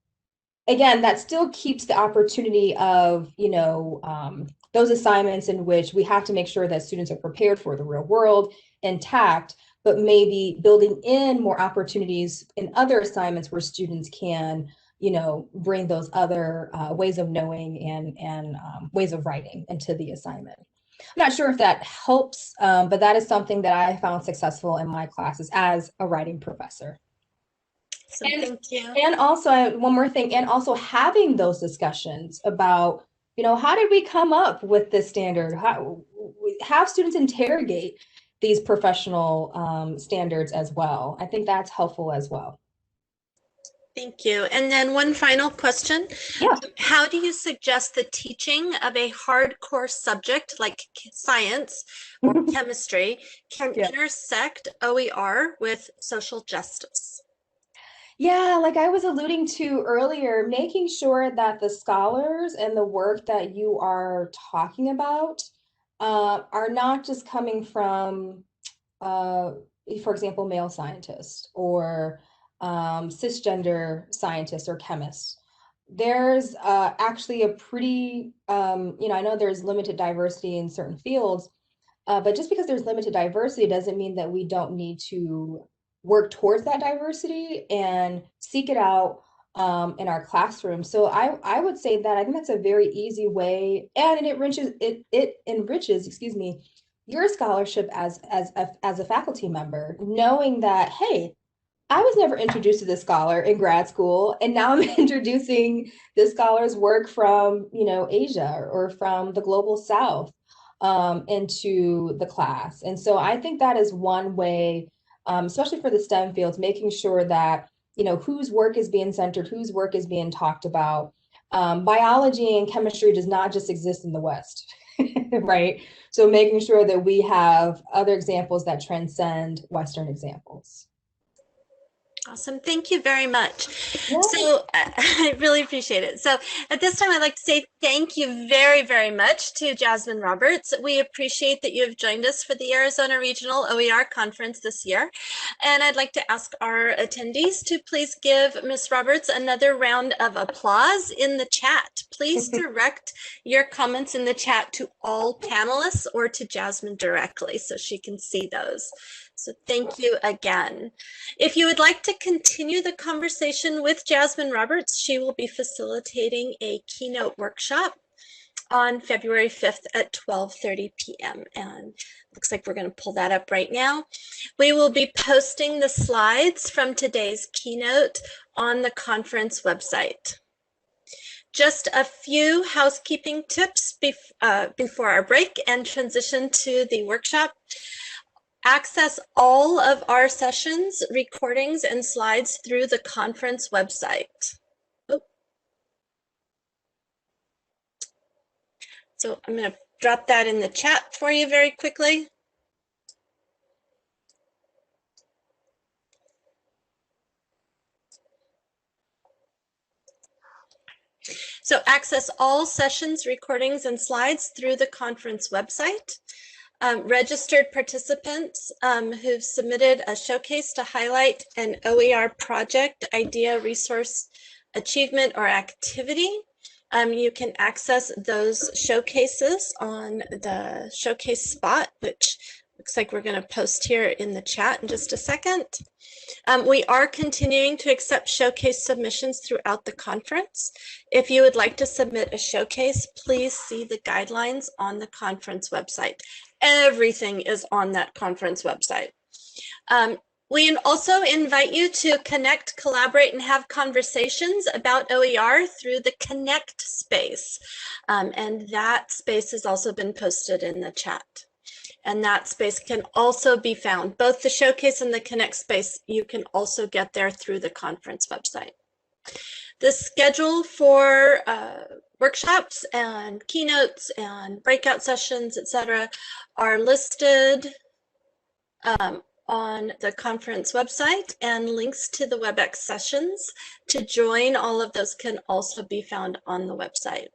Speaker 4: again, that still keeps the opportunity of, those assignments in which we have to make sure that students are prepared for the real world intact, but maybe building in more opportunities in other assignments where students can, bring those other ways of knowing and ways of writing into the assignment. I'm not sure if that helps, but that is something that I found successful in my classes as a writing professor.
Speaker 3: So thank you.
Speaker 4: And also, one more thing, and also having those discussions about, how did we come up with this standard? Have students interrogate these professional standards as well. I think that's helpful as well.
Speaker 3: Thank you. And then one final question.
Speaker 4: Yeah.
Speaker 3: How do you suggest the teaching of a hardcore subject like science or chemistry can
Speaker 4: Yeah.
Speaker 3: intersect OER with social justice?
Speaker 4: Yeah, like I was alluding to earlier, making sure that the scholars and the work that you are talking about are not just coming from, for example, male scientists or cisgender scientists or chemists. There's actually a pretty, I know there's limited diversity in certain fields, but just because there's limited diversity doesn't mean that we don't need to work towards that diversity and seek it out in our classroom. So I would say that I think that's a very easy way, and it enriches, excuse me, your scholarship as a faculty member, knowing that, hey, I was never introduced to this scholar in grad school, and now I'm introducing this scholar's work from, Asia or from the global South into the class. And so I think that is one way, especially for the STEM fields, making sure that, whose work is being centered, whose work is being talked about. Biology and chemistry does not just exist in the West, right? So making sure that we have other examples that transcend Western examples.
Speaker 3: Awesome. Thank you very much.
Speaker 4: Yeah.
Speaker 3: So I really appreciate it. So at this time, I'd like to say thank you very, very much to Jasmine Roberts. We appreciate that you have joined us for the Arizona Regional OER Conference this year. And I'd like to ask our attendees to please give Ms. Roberts another round of applause in the chat. Please direct your comments in the chat to all panelists or to Jasmine directly so she can see those. So thank you again. If you would like to continue the conversation with Jasmine Roberts, she will be facilitating a keynote workshop on February 5th at 12:30 p.m. And looks like we're going to pull that up right now. We will be posting the slides from today's keynote on the conference website. Just a few housekeeping tips before our break and transition to the workshop. Access all of our sessions, recordings, and slides through the conference website. So I'm going to drop that in the chat for you very quickly. So access all sessions, recordings, and slides through the conference website. Registered participants who've submitted a showcase to highlight an OER project, idea, resource, achievement, or activity. You can access those showcases on the showcase spot, which looks like we're going to post here in the chat in just a second. We are continuing to accept showcase submissions throughout the conference. If you would like to submit a showcase, please see the guidelines on the conference website. Everything is on that conference website. We also invite you to connect, collaborate, and have conversations about OER through the Connect space. And that space has also been posted in the chat. And that space can also be found, both the showcase and the Connect space, you can also get there through the conference website. The schedule for workshops and keynotes and breakout sessions, etc., are listed on the conference website, and links to the WebEx sessions to join all of those can also be found on the website.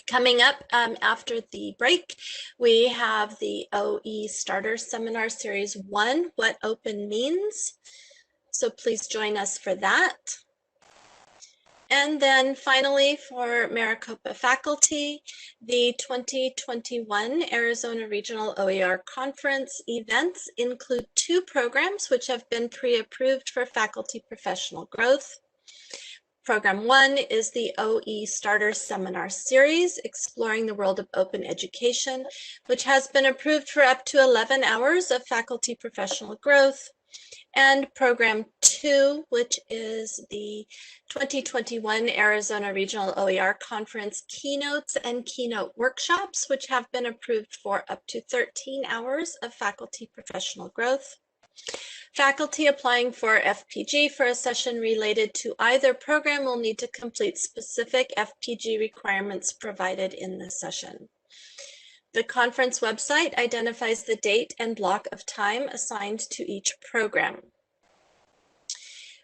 Speaker 3: Coming up after the break, we have the OE Starter Seminar Series 1, What Open Means. So please join us for that. And then finally, for Maricopa faculty, the 2021 Arizona Regional OER Conference events include 2 programs which have been pre-approved for faculty professional growth. Program 1 is the OE Starter Seminar Series, Exploring the World of Open Education, which has been approved for up to 11 hours of faculty professional growth. And Program 2, which is the 2021 Arizona Regional OER Conference Keynotes and Keynote Workshops, which have been approved for up to 13 hours of faculty professional growth. Faculty applying for FPG for a session related to either program will need to complete specific FPG requirements provided in the session. The conference website identifies the date and block of time assigned to each program.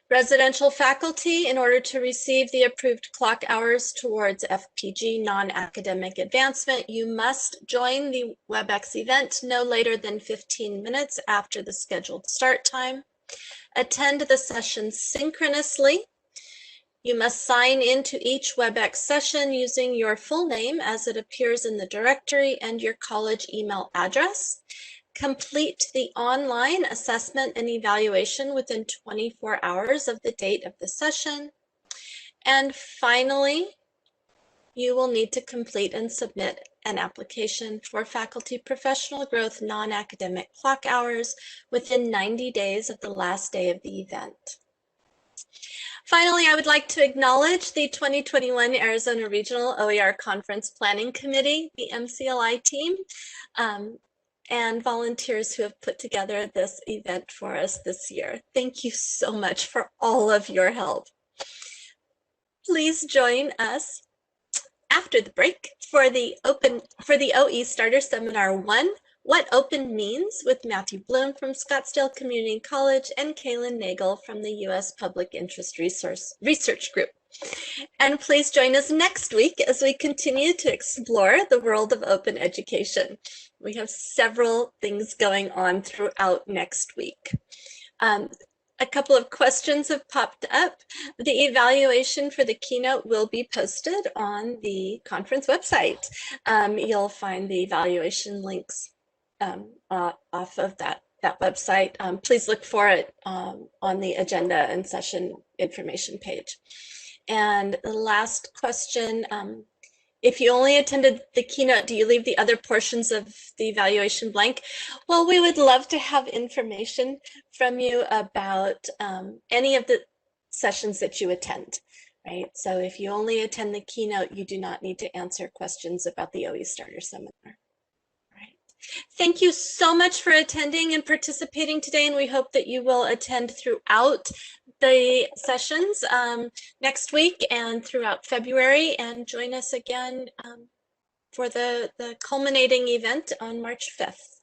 Speaker 3: Residential faculty, in order to receive the approved clock hours towards FPG non-academic advancement, you must join the WebEx event no later than 15 minutes after the scheduled start time. Attend the session synchronously. You must sign into each WebEx session using your full name as it appears in the directory and your college email address. Complete the online assessment and evaluation within 24 hours of the date of the session. And finally, you will need to complete and submit an application for faculty professional growth non-academic clock hours within 90 days of the last day of the event. Finally, I would like to acknowledge the 2021 Arizona Regional OER Conference Planning Committee, the MCLI team, and volunteers who have put together this event for us this year. Thank you so much for all of your help. Please join us after the break for the OE Starter Seminar 1, What Open Means, with Matthew Bloom from Scottsdale Community College and Kaylin Nagel from the U.S. Public Interest Research Group. And please join us next week as we continue to explore the world of open education. We have several things going on throughout next week. A couple of questions have popped up. The evaluation for the keynote will be posted on the conference website. You'll find the evaluation links off of that website. Please look for it on the agenda and session information page. And the last question, if you only attended the keynote, do you leave the other portions of the evaluation blank? Well, we would love to have information from you about any of the sessions that you attend, right? So if you only attend the keynote, you do not need to answer questions about the OE Starter Seminar. Thank you so much for attending and participating today, and we hope that you will attend throughout the sessions next week and throughout February, and join us again for the culminating event on March 5th.